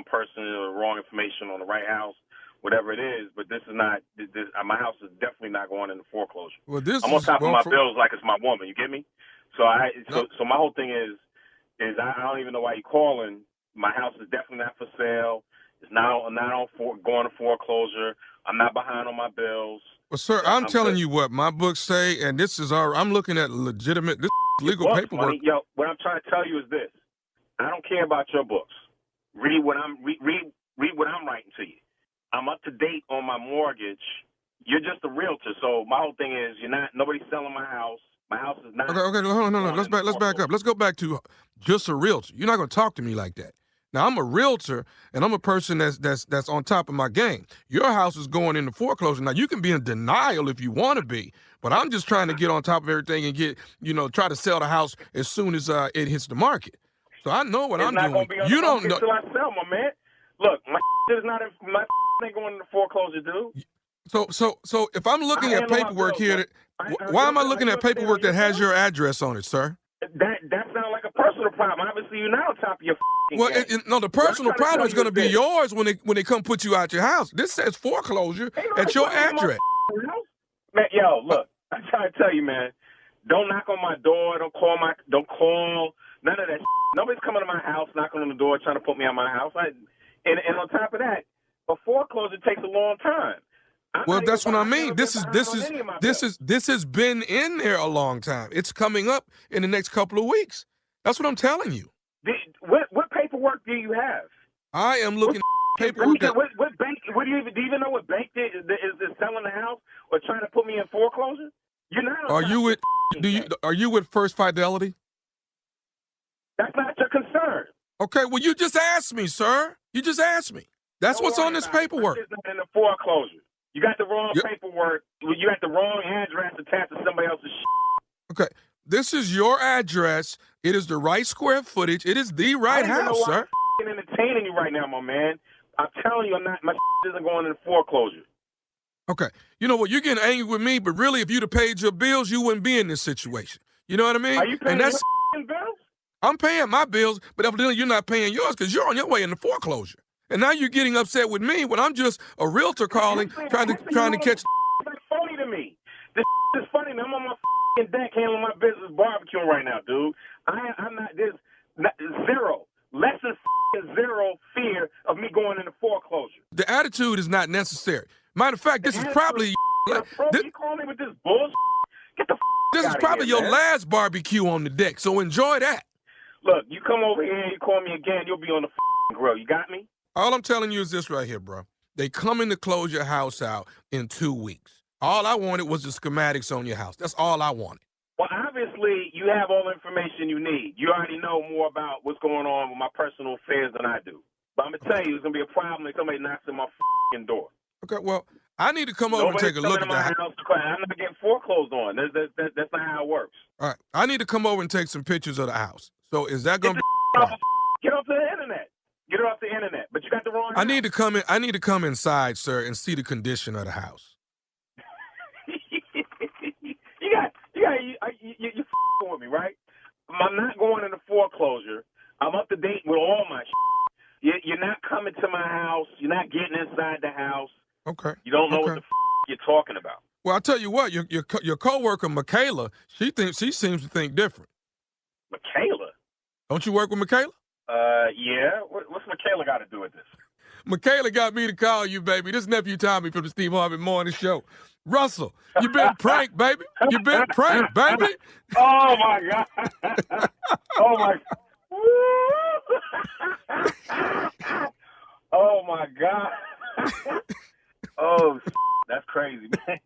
person or the wrong information on the right house, whatever it is. But this is not. My house is definitely not going into foreclosure. Well, I'm on top of my bills like it's my woman. You get me? So so my whole thing is I don't even know why you're calling. My house is definitely not for sale. It's not going to foreclosure. I'm not behind on my bills. Well, sir, I'm telling you what my books say, and this is I'm looking at legitimate, legal paperwork. Money, yo, what I'm trying to tell you is this: I don't care about your books. Read what I'm writing to you. I'm up to date on my mortgage. You're just a realtor, so my whole thing is nobody's selling my house. My house is not. Okay, hold on, no. Let's back up. Let's go back to just a realtor. You're not going to talk to me like that. Now, I'm a realtor, and I'm a person that's on top of my game. Your house is going into foreclosure. Now, you can be in denial if you want to be, but I'm just trying to get on top of everything and try to sell the house as soon as it hits the market. So I know what I'm doing. You don't know. Until I sell, my man. Look, my ain't going into foreclosure, dude. So if I'm looking at paperwork here, why am I looking at paperwork that has your address on it, sir? That sounds like a personal problem. Obviously, you're not on top of your game. No, the personal problem is going to be yours when they come put you out your house. This says foreclosure at your address. Man, yo, look, I'm trying to tell you, man. Don't knock on my door. Don't call. None of that. Nobody's coming to my house, knocking on the door, trying to put me out my house. And on top of that, a foreclosure takes a long time. Well, that's what I mean. This has been in there a long time. It's coming up in the next couple of weeks. That's what I'm telling you. What paperwork do you have? I am looking at paperwork. What bank? Do you even know what bank is selling the house or trying to put me in foreclosure? You're not. Are you with First Fidelity? That's not your concern. Okay. Well, you just asked me, sir. You just asked me. That's what's on this paperwork. It's not in the foreclosure. You got the wrong paperwork. You got the wrong address attached to somebody else's shit. Okay. This is your address. It is the right square footage. It is the right house, sir. I'm entertaining you right now, my man. I'm telling you, my isn't going into foreclosure. Okay. You know what? You're getting angry with me, but really, if you'd have paid your bills, you wouldn't be in this situation. You know what I mean? Are you paying your bills? I'm paying my bills, but evidently you're not paying yours because you're on your way into foreclosure. And now you're getting upset with me when I'm just a realtor calling, trying to catch. It's funny to me. This is funny. I'm on my deck handling my business barbecuing right now, dude. I'm not. There's zero, less than zero fear of me going into foreclosure. The attitude is not necessary. Matter of fact, this is probably. You call me with this bullshit? Get the. This is probably your last barbecue on the deck, so enjoy that. Look, you come over here and you call me again, you'll be on the grill. You got me? All I'm telling you is this right here, bro. They coming to close your house out in 2 weeks. All I wanted was the schematics on your house. That's all I wanted. Well, obviously, you have all the information you need. You already know more about what's going on with my personal affairs than I do. But I'm going to tell you, it's going to be a problem if somebody knocks on my door. Okay, well, I need to come over and take a look at the house. I'm not getting foreclosed on. That's not how it works. All right, I need to come over and take some pictures of the house. So is that going to be... Get off the internet. Get it off the internet. But you got the wrong house. I need to come inside, sir, and see the condition of the house. You're with me, right? I'm not going into foreclosure. I'm up to date with all my shit. You're not coming to my house. You're not getting inside the house. Okay. You don't know what the you're talking about. Well, I'll tell you what, your coworker, Michaela, she seems to think different. Michaela? Don't you work with Michaela? Yeah. What's Michaela got to do with this? Michaela got me to call you, baby. This is Nephew Tommy from the Steve Harvey Morning Show. Russell, you been pranked, baby. You been pranked, baby. Oh, my God. Oh, my Oh, my God. Oh, that's crazy, man.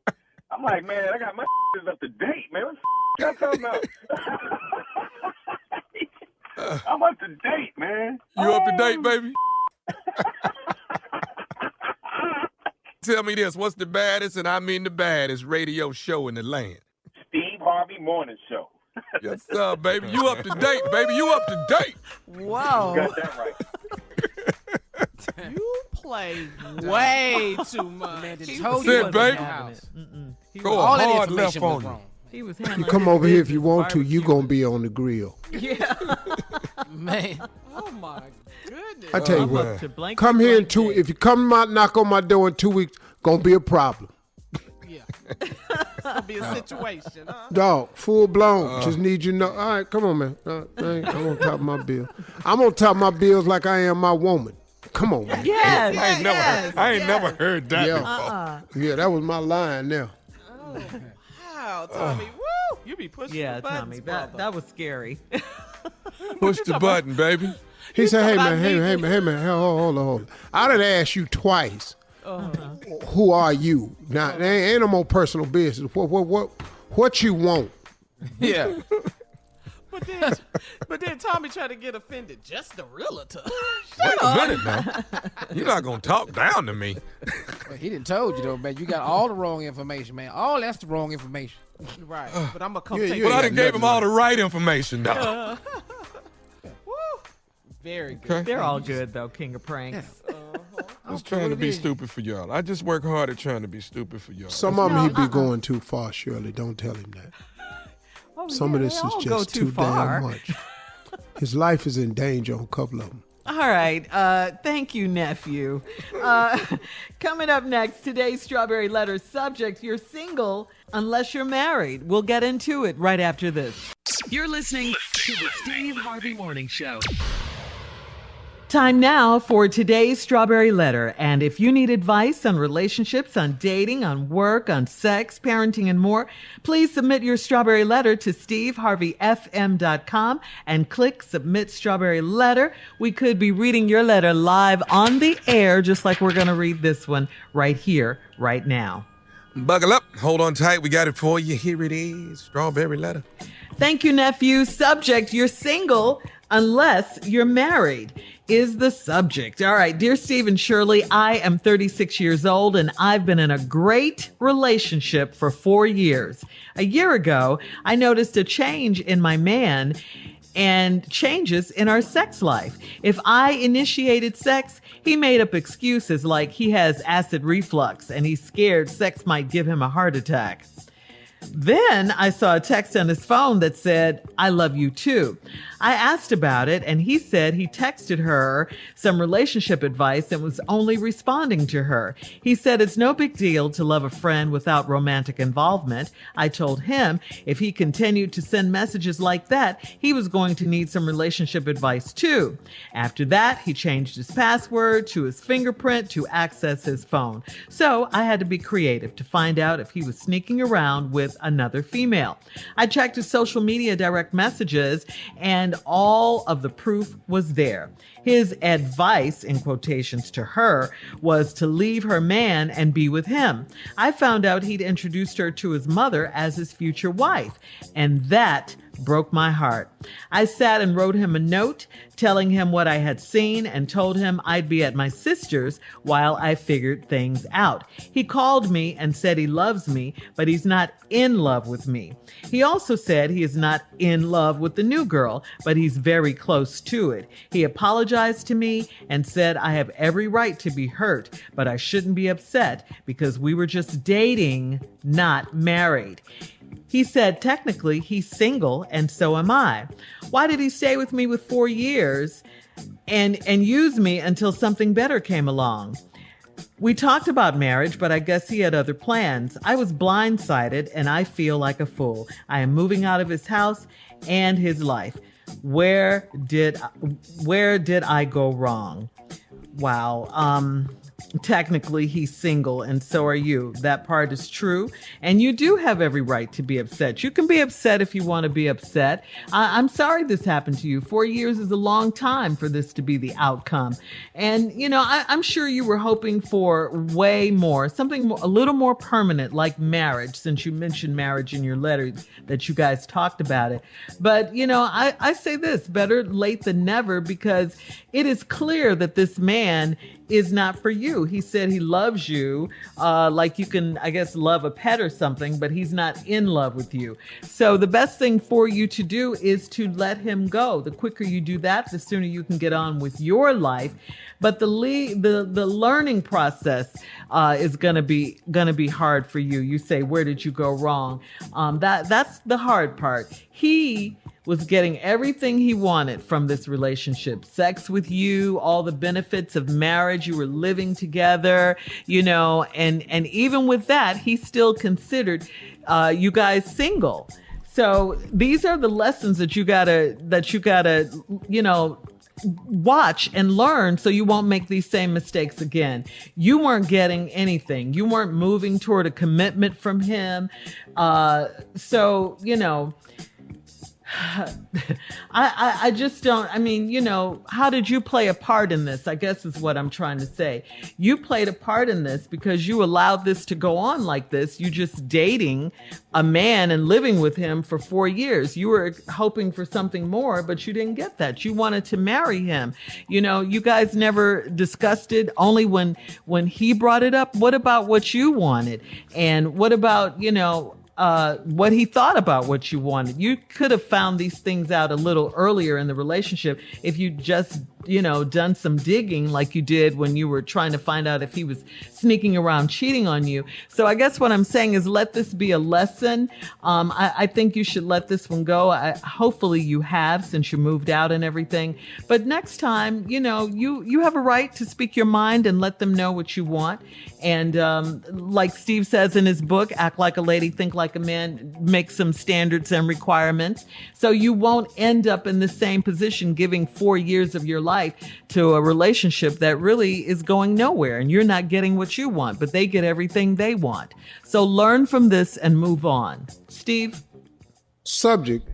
I'm like, man, I got my up to date, man. What y'all talking about? I'm up to date, man. You up to date, baby? Tell me this, what's the baddest, and I mean the baddest, radio show in the land? Steve Harvey Morning Show. Yes, sir, baby. You up to date, baby. You up to date. Whoa. You got that right. You play way too much. Man, He told was- you Said, wasn't baby. in the house. Go All a that hard left information was on you. wrong. He was You handling come his over here if you business want to. You barbecue. gonna be on the grill. Yeah. Man. Oh my goodness. I tell you I'm what. up to blank. Come here in 2. If you come out, knock on my door in 2 weeks, gonna be a problem. Yeah. It's gonna be a situation, huh? Dog, full blown. Just need you to know. All right, come on, man. I'm on top of my bill. I'm on top of my bills like I am my woman. Come on, man. Yes. I ain't never heard that Yeah. before. Yeah, that was my line there. Oh, wow, Tommy. Woo! You be pushing Yeah, the buttons, Tommy, brother. that was scary. Push the button, baby. He said, "Hey talking man, about hey man, hold on. I done asked you twice. Uh-huh. Who are you? Now, there ain't no more personal business. What you want? Yeah. But then Tommy tried to get offended. Just the realtor. Wait a minute now. You're not going to talk down to me. Well, he didn't told you, though, man. You got all the wrong information, man. All that's the wrong information. Right. But I'm gonna come Yeah, take yeah, But I it. done gave him all the right information, though. Woo! Very good. Okay. They're all good though, King of Pranks. Just trying to be stupid for y'all. I just work hard at trying to be stupid for y'all. Some of them he be going too far, Shirley. Don't tell him that. Oh, Some yeah, of this they is all go just too too far. damn much. His life is in danger on a couple of them. All right. Thank you, nephew. Coming up next, today's Strawberry Letter subject, you're single unless you're married. We'll get into it right after this. You're listening to the Steve Harvey Morning Show. Time now for today's Strawberry Letter. And if you need advice on relationships, on dating, on work, on sex, parenting, and more, please submit your Strawberry Letter to steveharveyfm.com and click Submit Strawberry Letter. We could be reading your letter live on the air, just like we're going to read this one right here, right now. Buckle up. Hold on tight. We got it for you. Here it is. Strawberry letter. Thank you, nephew. Subject, you're single unless you're married is the subject. All right. Dear Steve and Shirley, I am 36 years old and I've been in a great relationship for 4 years. A year ago, I noticed a change in my man and changes in our sex life. If I initiated sex, he made up excuses like he has acid reflux and he's scared sex might give him a heart attack. Then I saw a text on his phone that said, I love you too. I asked about it and he said he texted her some relationship advice and was only responding to her. He said it's no big deal to love a friend without romantic involvement. I told him if he continued to send messages like that, he was going to need some relationship advice too. After that, he changed his password to his fingerprint to access his phone. So I had to be creative to find out if he was sneaking around with another female. I checked his social media direct messages and all of the proof was there. His advice, in quotations to her, was to leave her man and be with him. I found out he'd introduced her to his mother as his future wife, and that broke my heart. I sat and wrote him a note telling him what I had seen and told him I'd be at my sister's while I figured things out. He called me and said he loves me, but he's not in love with me. He also said he is not in love with the new girl, but he's very close to it. He apologized to me and said I have every right to be hurt, but I shouldn't be upset because we were just dating, not married. He said technically he's single and so am I. Why did he stay with me with 4 years and use me until something better came along? We talked about marriage, but I guess he had other plans. I was blindsided and I feel like a fool. I am moving out of his house and his life. Where did I go wrong? Wow. Technically, he's single, and so are you. That part is true. And you do have every right to be upset. You can be upset if you want to be upset. I'm sorry this happened to you. 4 years is a long time for this to be the outcome. And, I'm sure you were hoping for way more, something a little more permanent, like marriage, since you mentioned marriage in your letter that you guys talked about it. But, I say this, better late than never, because it is clear that this man is not for you. He said he loves you, like you can, I guess, love a pet or something, but he's not in love with you. So the best thing for you to do is to let him go. The quicker you do that, the sooner you can get on with your life. But the learning process is gonna be hard for you. You say, where did you go wrong? That's the hard part. He was getting everything he wanted from this relationship. Sex with you, all the benefits of marriage, you were living together, and even with that, he still considered you guys single. So these are the lessons that you gotta, watch and learn so you won't make these same mistakes again. You weren't getting anything. You weren't moving toward a commitment from him. I just don't, how did you play a part in this? I guess is what I'm trying to say. You played a part in this because you allowed this to go on like this. You just dating a man and living with him for 4 years. You were hoping for something more, but you didn't get that. You wanted to marry him. You guys never discussed it, only when he brought it up. What about what you wanted? And what about, what he thought about what you wanted? You could have found these things out a little earlier in the relationship if you just, done some digging like you did when you were trying to find out if he was sneaking around cheating on you. So I guess what I'm saying is let this be a lesson. I think you should let this one go. Hopefully you have, since you moved out and everything. But next time, you have a right to speak your mind and let them know what you want. And like Steve says in his book, Act Like a Lady, Think Like a Man, make some standards and requirements. So you won't end up in the same position giving 4 years of your life to a relationship that really is going nowhere, and you're not getting what you want, but they get everything they want. So learn from this and move on. Steve? Subject,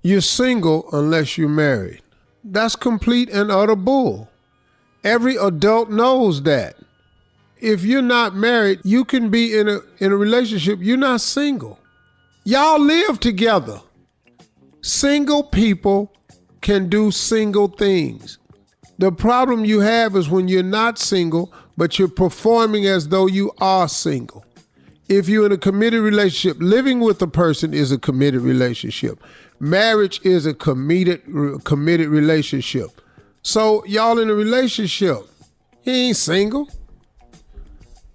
you're single unless you're married. That's complete and utter bull. Every adult knows that. If you're not married, you can be in a relationship. You're not single. Y'all live together. Single people can do single things. The problem you have is when you're not single, but you're performing as though you are single. If you're in a committed relationship, living with a person is a committed relationship. Marriage is a committed relationship. So y'all in a relationship. He ain't single.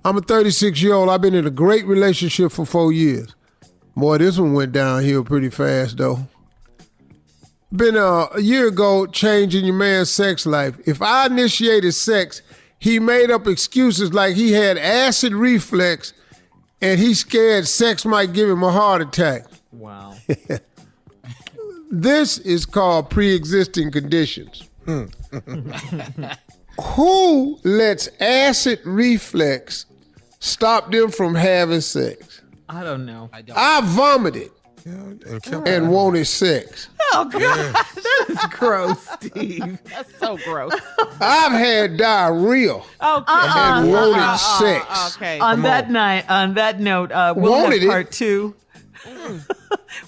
I'm a 36-year-old. I've been in a great relationship for 4 years. Boy, this one went downhill pretty fast, though. Been a year ago, changing your man's sex life. If I initiated sex, he made up excuses like he had acid reflux and he's scared sex might give him a heart attack. Wow. This is called pre-existing conditions. Who lets acid reflux stop them from having sex? I don't know. I vomited and wanted sex. Oh, God. That is gross, Steve. That's so gross. I've had diarrhea and wanted sex. Okay. On that note, we'll have part two.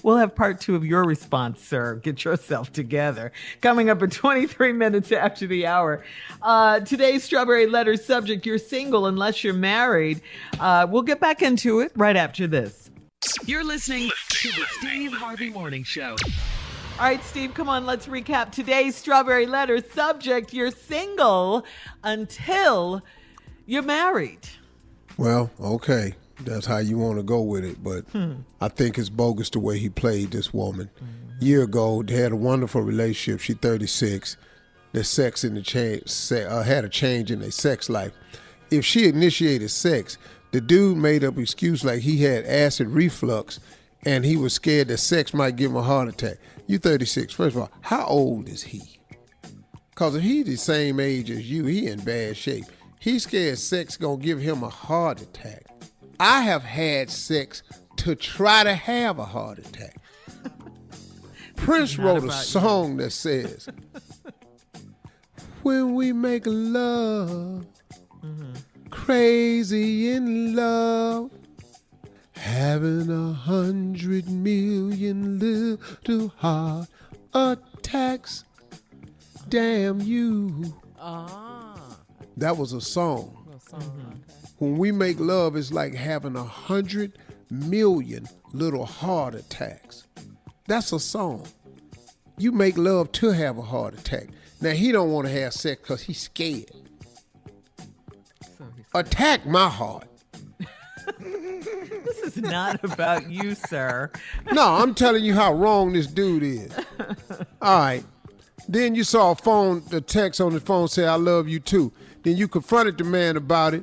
We'll have part two of your response, sir. Get yourself together. Coming up at 23 minutes after the hour. Today's Strawberry Letter subject, you're single unless you're married. We'll get back into it right after this. You're listening to the Steve Harvey Morning Show. All right, Steve, come on. Let's recap today's Strawberry Letter subject. You're single until you're married. Well, okay. That's how you want to go with it, but I think it's bogus the way he played this woman. A year ago, they had a wonderful relationship. She's 36. The sex in the had a change in their sex life. If she initiated sex, the dude made up excuse like he had acid reflux and he was scared that sex might give him a heart attack. You 36. First of all, how old is he? Because if he's the same age as you, he in bad shape. He's scared sex gonna give him a heart attack. I have had sex to try to have a heart attack. Prince wrote a song that says, when we make love, crazy in love, having 100 million little heart attacks, damn you. That was a song. When we make love, it's like having 100 million little heart attacks. That's a song. You make love to have a heart attack. Now, he don't want to have sex because he's scared. Attack my heart. This is not about you, sir. No, I'm telling you how wrong this dude is. All right. Then you saw the text on the phone say, I love you too. Then you confronted the man about it,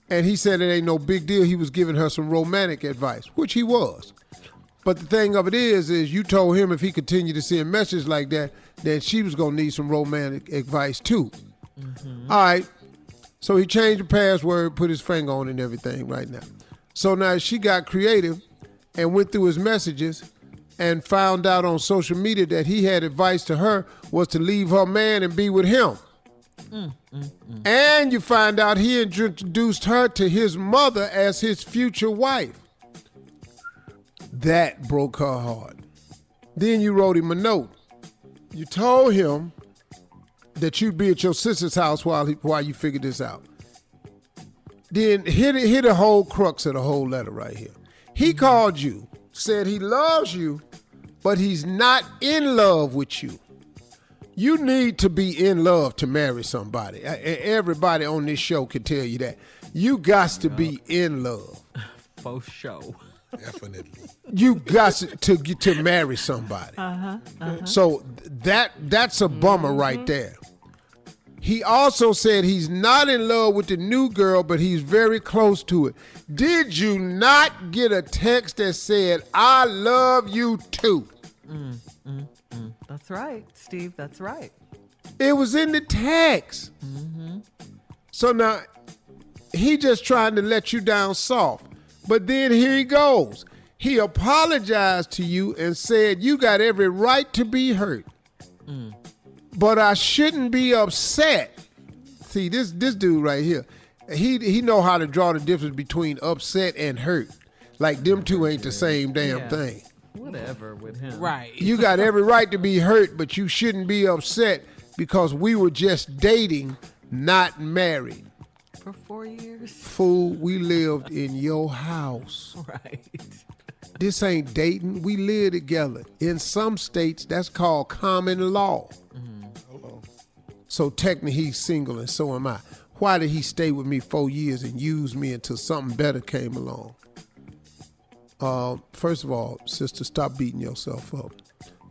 and he said it ain't no big deal. He was giving her some romantic advice, which he was. But the thing of it is you told him if he continued to send messages like that, then she was going to need some romantic advice too. All right. So he changed the password, put his finger on it and everything right now. So now she got creative and went through his messages and found out on social media that he had advice to her was to leave her man and be with him. And you find out he introduced her to his mother as his future wife. That broke her heart. Then you wrote him a note. You told him that you'd be at your sister's house while you figured this out. Then hit the whole crux of the whole letter right here. He called you, said he loves you, but he's not in love with you. You need to be in love to marry somebody. Everybody on this show can tell you that. You got to be in love. For sure. Definitely. You got to marry somebody. So that's a bummer right there. He also said he's not in love with the new girl, but he's very close to it. Did you not get a text that said, I love you too? That's right, Steve. That's right. It was in the text. So now he just trying to let you down soft. But then here he goes. He apologized to you and said you got every right to be hurt. But I shouldn't be upset. See, this dude right here, he know how to draw the difference between upset and hurt. Like them two ain't the same damn thing. Whatever with him. Right. You got every right to be hurt, but you shouldn't be upset because we were just dating, not married. For 4 years. Fool, we lived in your house. Right. This ain't dating. We live together. In some states, that's called common law. So technically, he's single and so am I. Why did he stay with me 4 years and use me until something better came along? First of all, sister, stop beating yourself up.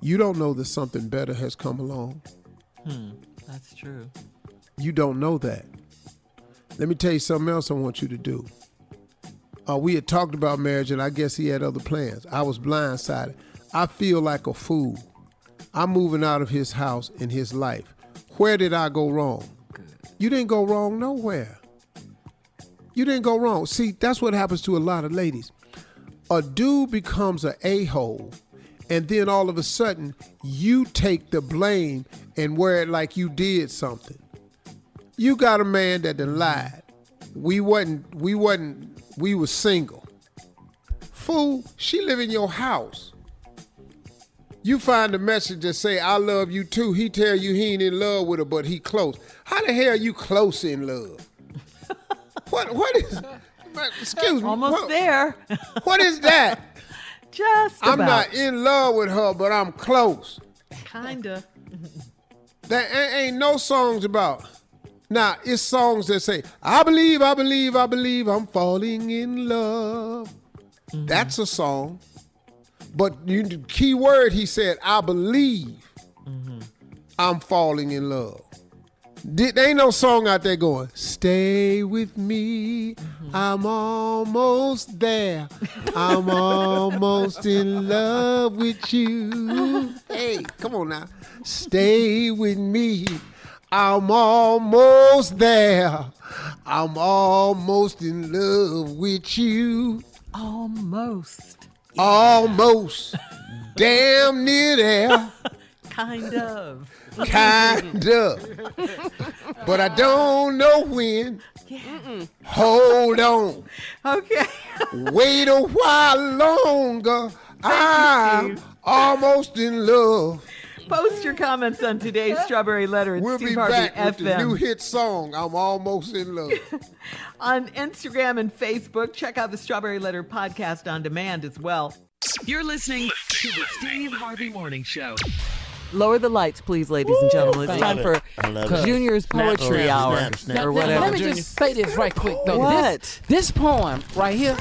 You don't know that something better has come along. That's true. You don't know that. Let me tell you something else I want you to do. We had talked about marriage, and I guess he had other plans. I was blindsided. I feel like a fool. I'm moving out of his house in his life. Where did I go wrong? Good. You didn't go wrong nowhere. You didn't go wrong. See, that's what happens to a lot of ladies. A dude becomes an a-hole, and then all of a sudden, you take the blame and wear it like you did something. You got a man that done lied. We were single. Fool, she live in your house. You find a message that say, I love you too. He tell you he ain't in love with her, but he close. How the hell you close in love? What is, excuse me. Almost there. What is that? Just about. I'm not in love with her, but I'm close. Kinda. There ain't no songs about. Now, it's songs that say, I believe, I'm falling in love. That's a song. But the key word, he said, I believe I'm falling in love. There ain't no song out there going, stay with me, I'm almost there. I'm almost in love with you. Hey, come on now. Stay with me, I'm almost there. I'm almost in love with you. Almost. Almost. Damn near there. Kind of. Kind of. But I don't know when. Yeah. Hold on. Okay. Wait a while longer. I'm almost in love. Post your comments on today's Strawberry Letter at We'll Steve be Harvey back FM. with the new hit song, I'm Almost in Love. On Instagram and Facebook, check out the Strawberry Letter podcast on demand as well. You're listening to the Steve Harvey Morning Show. Lower the lights, please, ladies and gentlemen. It's time for Junior's Poetry Hour or whatever. Let me just say this right quick, though. What? This poem right here.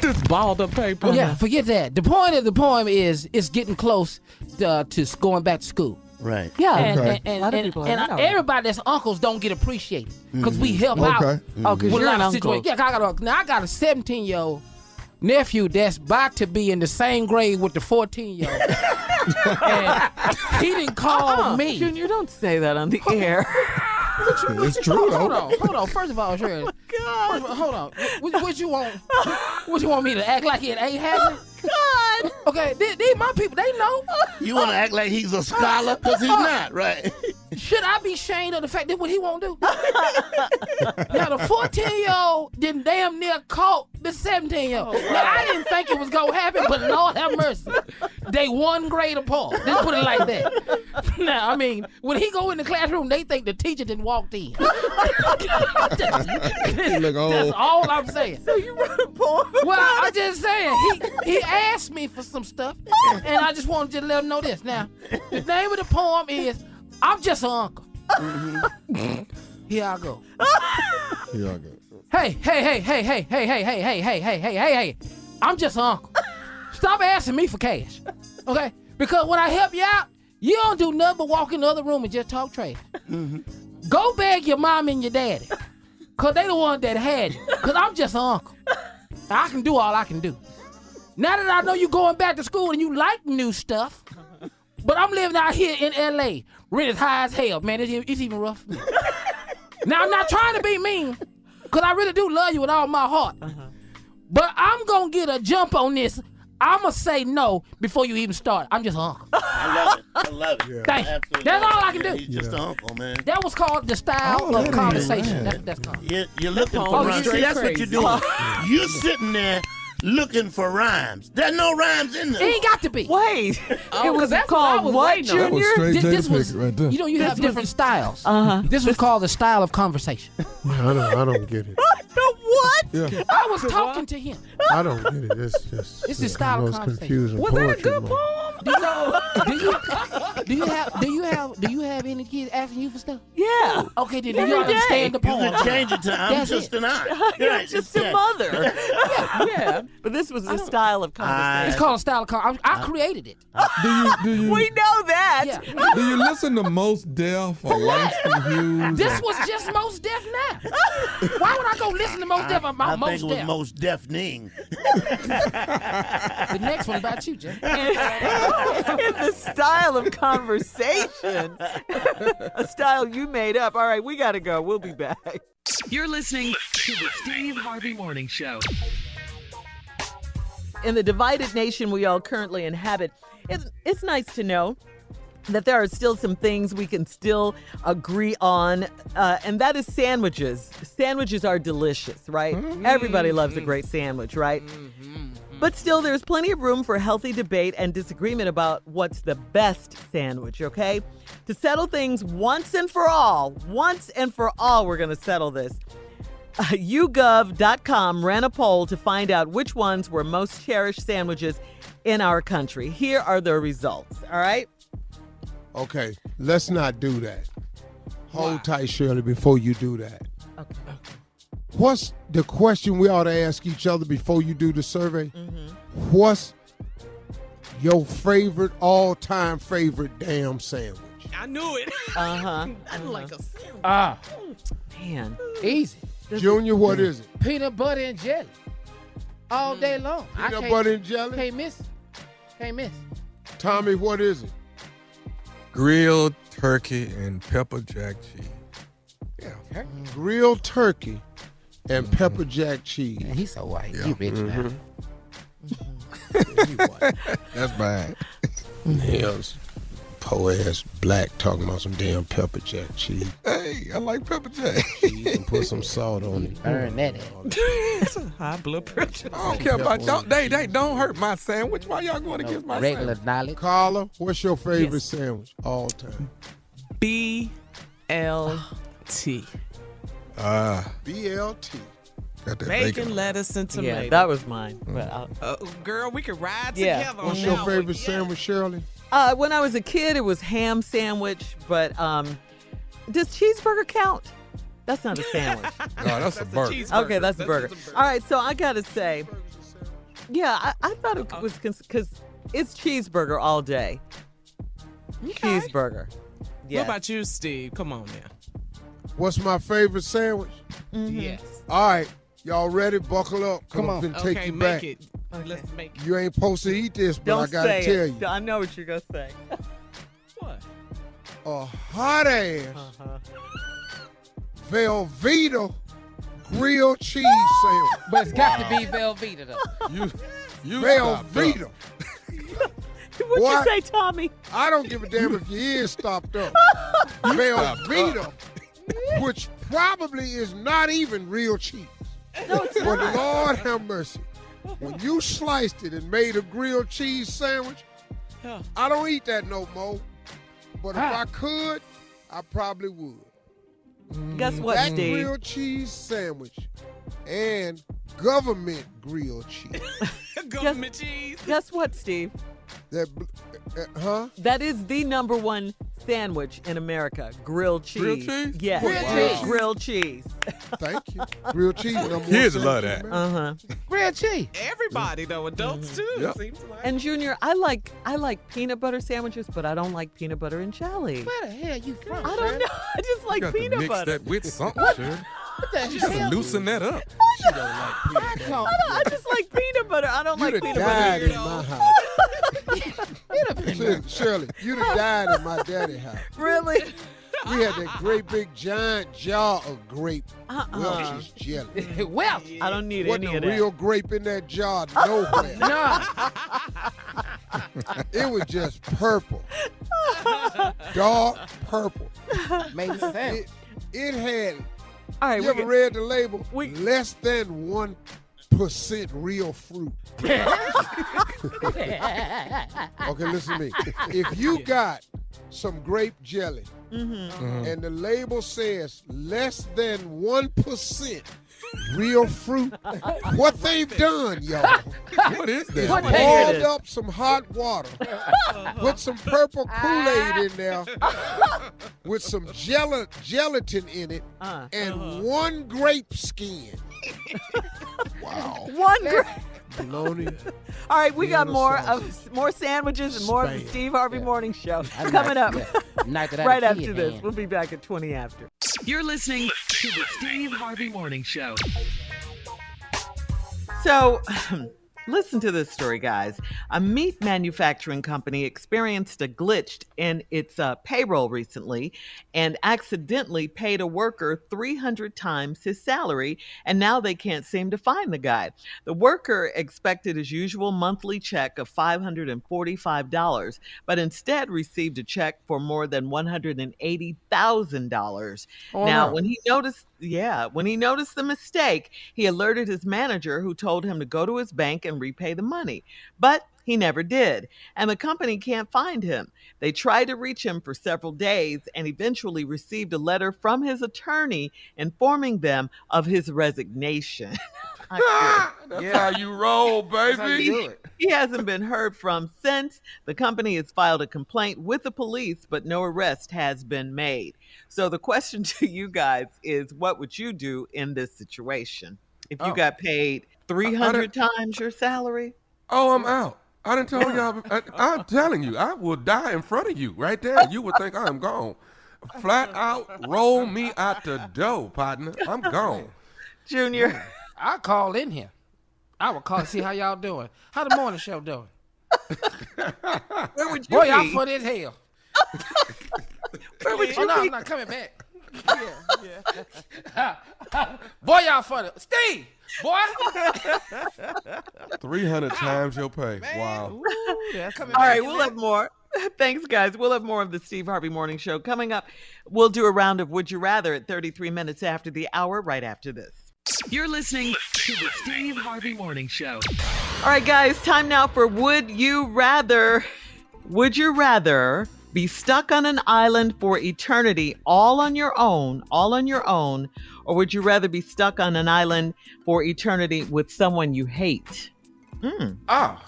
This balled up paper. Yeah, forget that. The point of the poem is it's getting close to going back to school. Right. Yeah. And a lot of people and are. everybody that's uncles don't get appreciated because we help out. Oh, because with you're a an lot of uncle. situations. Yeah, I got a 17-year-old nephew that's about to be in the same grade with the 14-year-old. And he didn't call me. Junior, don't say that on the air. It's true, Hold on. First of all, Shirley. God. Hold on. What you want? What you want me to act like it ain't happening? God. Okay, these my people. They know. You want to act like he's a scholar? Because he's not, right? Should I be ashamed of the fact that what he won't do? Now, the 14-year-old didn't damn near caught the 17-year-old. Now, I didn't think it was going to happen, but Lord have mercy. They 1 grade apart. Let's put it like that. Now, I mean, when he go in the classroom, they think the teacher didn't walk in. That's all I'm saying. So you wrote a poem? Well, I'm just saying, he asked me for some stuff, and I just wanted to let him know this. Now, the name of the poem is I'm Just an Uncle. Here I go. Hey. I'm just an uncle. Stop asking me for cash. Okay? Because when I help you out, you don't do nothing but walk in the other room and just talk trash. Go beg your mom and your daddy. Because they the one that had you. Because I'm just an uncle. I can do all I can do. Now that I know you going back to school and you like new stuff, but I'm living out here in L.A. Rent is high as hell, man. It's even rough for me. Now, I'm not trying to be mean, because I really do love you with all my heart. But I'm going to get a jump on this. I'm going to say no before you even start. I'm just an uncle. I love it. Yeah. Thank you. That's all I can do. He's just an uncle, man. That was called the style of conversation. That's called. You're looking for rhymes. See, that's what you're doing. You're sitting there looking for rhymes. There's no rhymes in there. It ain't got to be. Wait. It was called what, Junior? This was, you have different styles. This was called the style of conversation. I don't get it. What? Yeah. I was talking to him. I don't get it. It's just It's the style of conversation. confusing. Was that a good poem? Do you have any kids asking you for stuff? Yeah. Okay, then Every you understand day. the poem. You could change it to I'm just an aunt. You're just a mother. Yeah. But this was the style of conversation. It's called a style of conversation. I created it. Do you We know that. Yeah. do you listen to Most Def or Langston Hughes? This was just Most Def now. Why would I go listen to Most Def about I Most think it was Def? most deafening. The next one about you, Jay. In the style of conversation. A style you made up. All right, we got to go. We'll be back. You're listening to the Steve Harvey Morning Show. In the divided nation we all currently inhabit, it's nice to know that there are still some things we can still agree on, and that is sandwiches. Sandwiches are delicious, right? Everybody loves a great sandwich, right? But still, there's plenty of room for healthy debate and disagreement about what's the best sandwich, okay? To settle things once and for all, we're going to settle this. YouGov.com ran a poll to find out which ones were most cherished sandwiches in our country. Here are the results, all right? Okay, let's not do that. Hold tight, Shirley, before you do that. Okay. What's the question we ought to ask each other before you do the survey? What's your favorite, all-time favorite damn sandwich? I knew it. Uh-huh. I like a sandwich. Man. Easy. Junior, what is it? Peanut butter and jelly. All day long. Peanut butter and jelly? Can't miss. Can't miss. Tommy, what is it? Grilled turkey and pepper jack cheese. Yeah. Grilled turkey and pepper jack cheese. Man, he's so white. Yeah. You rich now. That's bad. Hell's poor ass black talking about some damn pepper jack cheese. Hey, I like pepper jack. And put some salt on it. Burn that. High blood pressure. I don't care about they don't hurt my sandwich. Why y'all going against my Regular sandwich? knowledge. Carla, what's your favorite sandwich all time? BLT. BLT. Got that Bacon, lettuce, and tomato. Yeah, that was mine. But girl, we could ride Yeah. together on What's that your one. favorite Yes. sandwich, Shirley? when I was a kid, it was ham sandwich. But does cheeseburger count? That's not a sandwich. No, that's a burger. cheeseburger. Okay, that's a burger. All right, so I gotta say, yeah, I thought it was because it's cheeseburger all day. Okay. Cheeseburger. Yeah. What about you, Steve? Come on now. What's my favorite sandwich? Yes. All right, y'all ready? Buckle up. Come on. I'm finna take Okay, you make back. it. Let's make it. You ain't supposed to eat this, but Don't I gotta say tell it. you. I know what you're gonna say. What? A hot ass Velveeta grilled cheese sandwich. But it's got to be Velveeta, though. You stopped up. Velveeta. What'd What? you say, Tommy? I don't give a damn if your ears stopped up. Velveeta, which probably is not even real cheese. No, it's But not. Lord have mercy. When you sliced it and made a grilled cheese sandwich, Yeah. I don't eat that no more. But if I could, I probably would. Guess what, That Steve? grilled cheese sandwich and government grilled cheese. Government cheese. Guess what, Steve? That, huh? That is the number one sandwich in America. Grilled cheese. Grilled cheese? Yes. Grilled cheese. Grilled cheese. Thank you. Grilled cheese. number one Kids love sandwich that. in Uh America. huh. Grilled cheese. Everybody though, adults too. Yep. Seems like. And Junior, I like peanut butter sandwiches, but I don't like peanut butter and jelly. Where the hell you from? I don't know. I just You like got to peanut mix butter. that with something, Shirley. What the Just hell? loosen that up. She don't like peanut butter. I just like peanut butter. I don't You'd like have peanut died butter. in my house. Shirley, you'd have died in my daddy's house. Really? We had that great big giant jar of grape Welch's jelly. Well, I don't need Wasn't any a of that. real grape in that jar nowhere. no. It was just purple. Dark purple. Made sense. It had, All right, you ever read the label? we- Less than 1% real fruit. Okay, listen to me. If you got some grape jelly and the label says less than 1% real fruit, what they've done, y'all, What is that? What Here it boiled is. up some hot water, put some purple Kool-Aid in there with some gelatin in it, and one grape skin. Wow. One grape. Bologna. All right, we got sausage. more sandwiches and more of the Spam. Steve Harvey Morning Show coming up Knocked it out right of after kid this. hand. We'll be back at 20 after. You're listening to the Steve Harvey Morning Show. So, listen to this story, guys. A meat manufacturing company experienced a glitch in its payroll recently and accidentally paid a worker 300 times his salary, and now they can't seem to find the guy. The worker expected his usual monthly check of $545, but instead received a check for more than $180,000. Now, when he noticed the mistake, he alerted his manager, who told him to go to his bank and repay the money. But he never did, and the company can't find him. They tried to reach him for several days and eventually received a letter from his attorney informing them of his resignation. That's how you roll, baby. He hasn't been heard from since. The company has filed a complaint with the police, but no arrest has been made. So the question to you guys is, what would you do in this situation? If you got paid 300 times your salary? Oh, I'm out. I done told y'all. I'm telling you, I will die in front of you right there. You would think I'm gone. Flat out, roll me out the door, partner. I'm gone. Junior. I'll call in here. I will call and see how y'all doing. How the morning show doing? Where would you Boy, be? y'all funny as hell. Where would Oh you no, be? I'm not coming back. Yeah. Boy, y'all funny. Steve, boy. 300 times your pay. Wow. Ooh, that's All right, we'll have more. Thanks, guys. We'll have more of the Steve Harvey Morning Show coming up. We'll do a round of Would You Rather at 33 minutes after the hour, right after this. You're listening to the Steve Harvey Morning Show. All right, guys, time now for Would You Rather. Would you rather be stuck on an island for eternity all on your own, or would you rather be stuck on an island for eternity with someone you hate? Oh.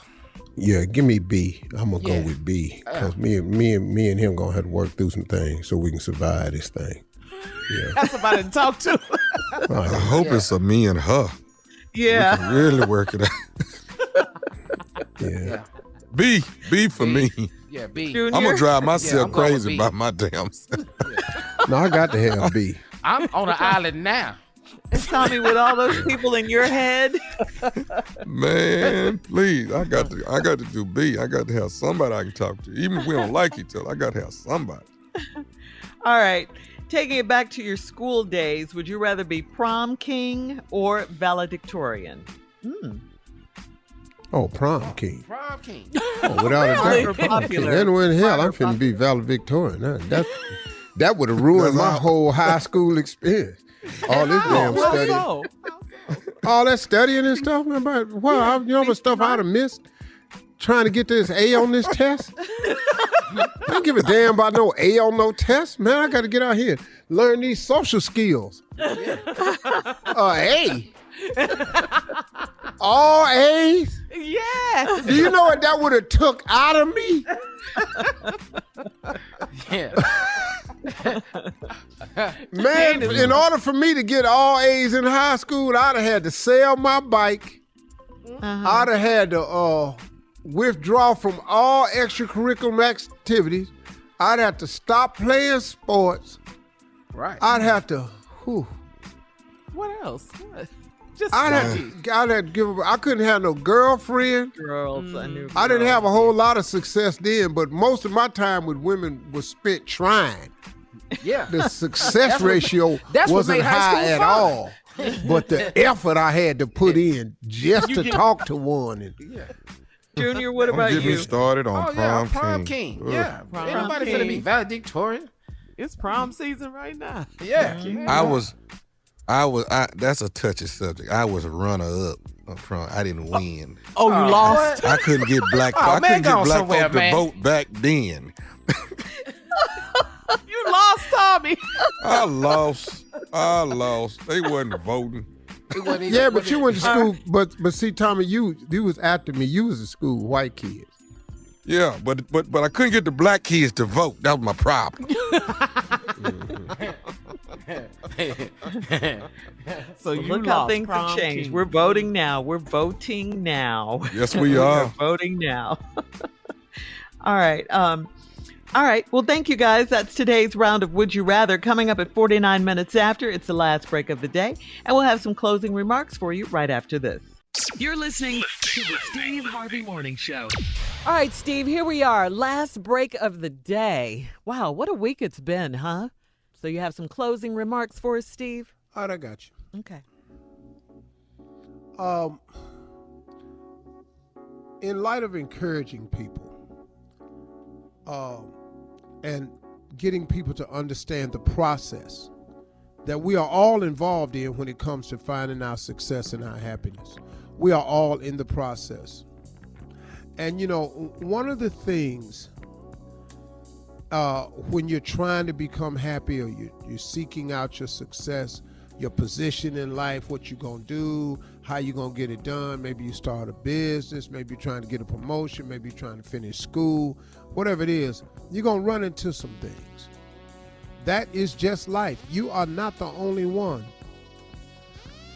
Yeah, give me B. I'm gonna go with B because me and him gonna have to work through some things so we can survive this thing. Yeah, That's somebody to talk to. I hope it's a me and her. Yeah. We can really work it out. yeah. B for me. Yeah, B. Junior? I'm gonna drive Yeah, myself I'm going with crazy B. by my damn self. No, I got to have B. I'm on an island now. Tommy, with all those people in your head. Man, please, I got to do B. I got to have somebody I can talk to. Even if we don't like each other, I got to have somebody. All right. Taking it back to your school days, would you rather be prom king or valedictorian? Oh, prom king. Prom king. Oh, without a Super doubt. popular. Anywhere in hell, I'm Super finna be valedictorian. That would have ruined my whole high school experience. All this damn How studying. so? All that studying and stuff. Man, but you know what stuff I'd have missed trying to get this A on this test? I don't give a damn about no A on no test. Man, I got to get out here and learn these social skills. A. All A's? Yes. Do you know what that would have took out of me? Yeah. Man, in order for me to get all A's in high school, I'd have had to sell my bike. I'd have had to withdraw from all extracurricular activities. I'd have to stop playing sports. Right. I'd have to, What else? What? Just I'd have to give up. I couldn't have no girlfriend. Girls, I knew. I didn't have a whole lot of success then, but most of my time with women was spent trying. Yeah. The success ratio that's what wasn't made high high school at fun. all. But the effort I had to put in just to talk to one. And, Junior, what Don't about get you? me started on Oh yeah, prom prom king. king. Yeah. Prom Ain't nobody king. finna be valedictorian. It's prom season right now. Yeah. That's a touchy subject. I was a runner-up of prom. I didn't win. Oh, you lost. I couldn't get black. Oh, I man, couldn't go get black somewhere, folk to man. vote back then. You lost, Tommy. I lost. They wasn't voting. yeah, but you went to school. But see, Tommy, you was after me. You was in school with white kids. Yeah, but I couldn't get the black kids to vote. That was my problem. So you Look lost. how things prom have changed. king. We're voting now. We're voting now. Yes, we are. Voting now. All right. All right. Well, thank you, guys. That's today's round of Would You Rather. Coming up at 49 minutes after, it's the last break of the day, and we'll have some closing remarks for you right after this. You're listening to the Steve Harvey Morning Show. All right, Steve, here we are. Last break of the day. Wow, what a week it's been, huh? So you have some closing remarks for us, Steve? All right, I got you. Okay. In light of encouraging people and getting people to understand the process that we are all involved in when it comes to finding our success and our happiness. We are all in the process. And, you know, one of the things when you're trying to become happy or you're seeking out your success, your position in life, what you're going to do, how you're going to get it done. Maybe you start a business, maybe you're trying to get a promotion, maybe you're trying to finish school, whatever it is, you're going to run into some things. That is just life. You are not the only one.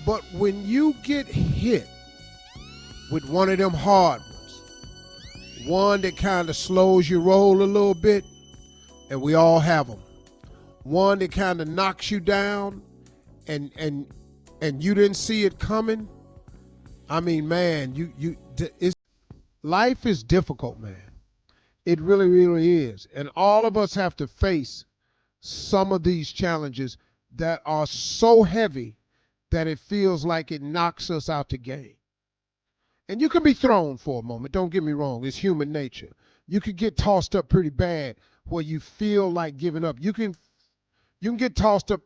But when you get hit with one of them hard ones, one that kind of slows your roll a little bit, and we all have them, one that kind of knocks you down, and you didn't see it coming. I mean, man, life is difficult, man. It really, really is. And all of us have to face some of these challenges that are so heavy that it feels like it knocks us out the game. And you can be thrown for a moment. Don't get me wrong. It's human nature. You can get tossed up pretty bad where you feel like giving up. You can get tossed up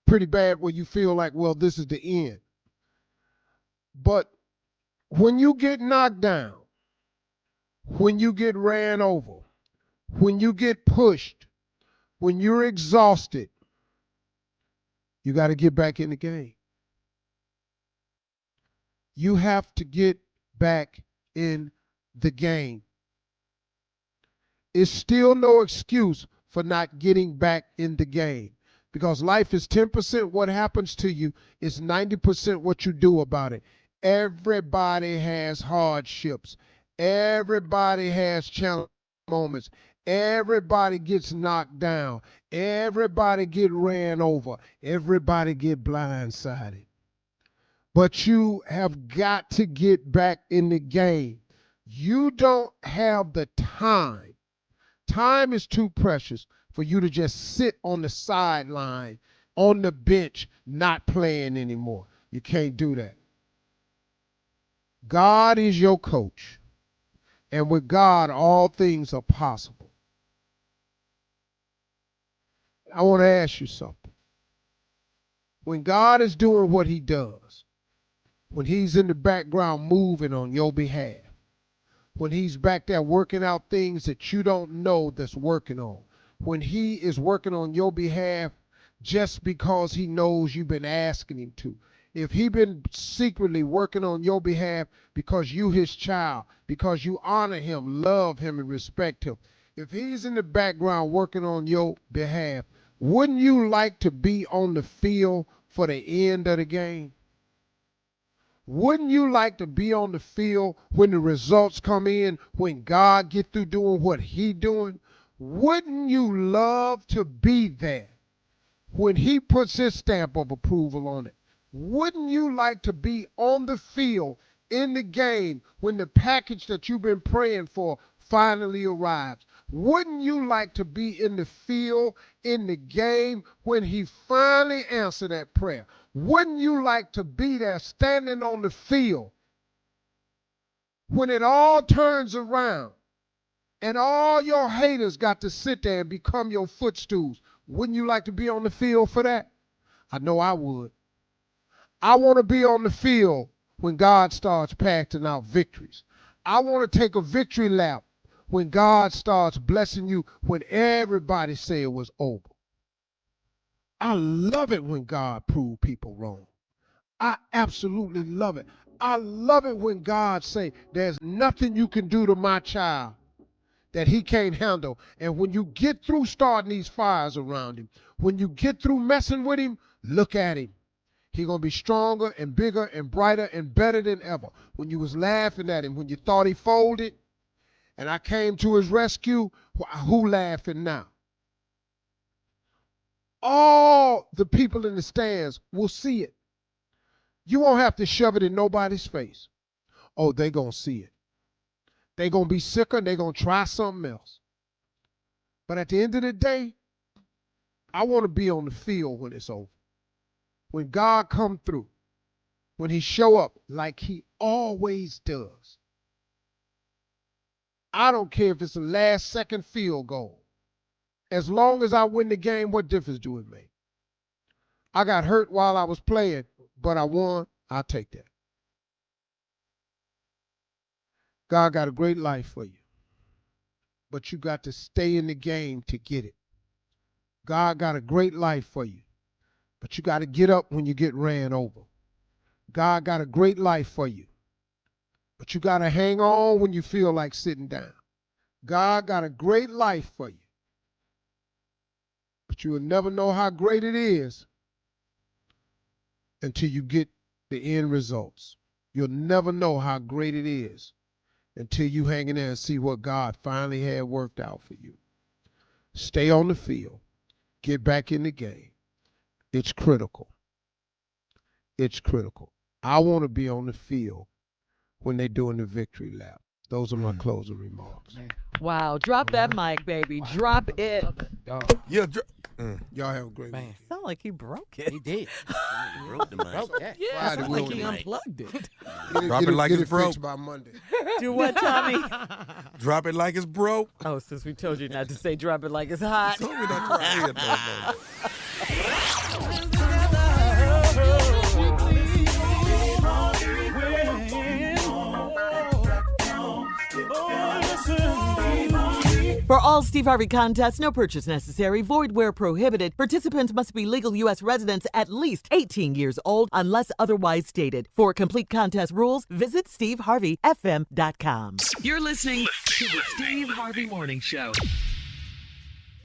pretty bad where you feel like, well, this is the end. But when you get knocked down, when you get ran over, when you get pushed, when you're exhausted, you got to get back in the game. You have to get back in the game. It's still no excuse for not getting back in the game, because life is 10% what happens to you, it's 90% what you do about it. Everybody has hardships. Everybody has challenge moments. Everybody gets knocked down. Everybody get ran over. Everybody get blindsided. But you have got to get back in the game. You don't have the time. Time is too precious for you to just sit on the sideline, on the bench, not playing anymore. You can't do that. God is your coach. And with God, all things are possible. I want to ask you something. When God is doing what he does, when he's in the background moving on your behalf, when he's back there working out things that you don't know that's working on, when he is working on your behalf just because he knows you've been asking him to, if he been secretly working on your behalf because you his child, because you honor him, love him, and respect him, if he's in the background working on your behalf, wouldn't you like to be on the field for the end of the game? Wouldn't you like to be on the field when the results come in, when God get through doing what he doing? Wouldn't you love to be there when he puts his stamp of approval on it? Wouldn't you like to be on the field in the game when the package that you've been praying for finally arrives? Wouldn't you like to be in the field, in the game, when he finally answered that prayer? Wouldn't you like to be there standing on the field when it all turns around and all your haters got to sit there and become your footstools? Wouldn't you like to be on the field for that? I know I would. I want to be on the field when God starts passing out victories. I want to take a victory lap when God starts blessing you when everybody say it was over. I love it when God proved people wrong. I absolutely love it. I love it when God say there's nothing you can do to my child that he can't handle. And when you get through starting these fires around him, when you get through messing with him, look at him. He's going to be stronger and bigger and brighter and better than ever. When you was laughing at him, when you thought he folded, and I came to his rescue, who laughing now? All the people in the stands will see it. You won't have to shove it in nobody's face. Oh, they going to see it. They going to be sicker. They going to try something else. But at the end of the day, I want to be on the field when it's over. When God come through. When he show up like he always does. I don't care if it's a last second field goal. As long as I win the game, what difference do it make? I got hurt while I was playing, but I won. I'll take that. God got a great life for you. But you got to stay in the game to get it. God got a great life for you. But you got to get up when you get ran over. God got a great life for you. But you got to hang on when you feel like sitting down. God got a great life for you. But you will never know how great it is until you get the end results. You'll never know how great it is until you hang in there and see what God finally had worked out for you. Stay on the field. Get back in the game. It's critical. It's critical. I want to be on the field when they're doing the victory lap. Those are my closing remarks. Wow. Drop that mic, baby. Drop it. Yeah. Y'all have a great Man. week. Sound like he broke it. He did. He broke the mic. Broke that. Yeah. Friday, Like we'll he do it. unplugged it. Drop it like get it's it fixed broke. by Monday. Do what, Tommy? Drop it like it's broke. Oh, since we told you not to say drop it like it's hot. Told me not to say it no more. For all Steve Harvey contests, no purchase necessary, void where prohibited. Participants must be legal U.S. residents at least 18 years old unless otherwise stated. For complete contest rules, visit SteveHarveyFM.com. You're listening to the Steve Harvey Morning Show.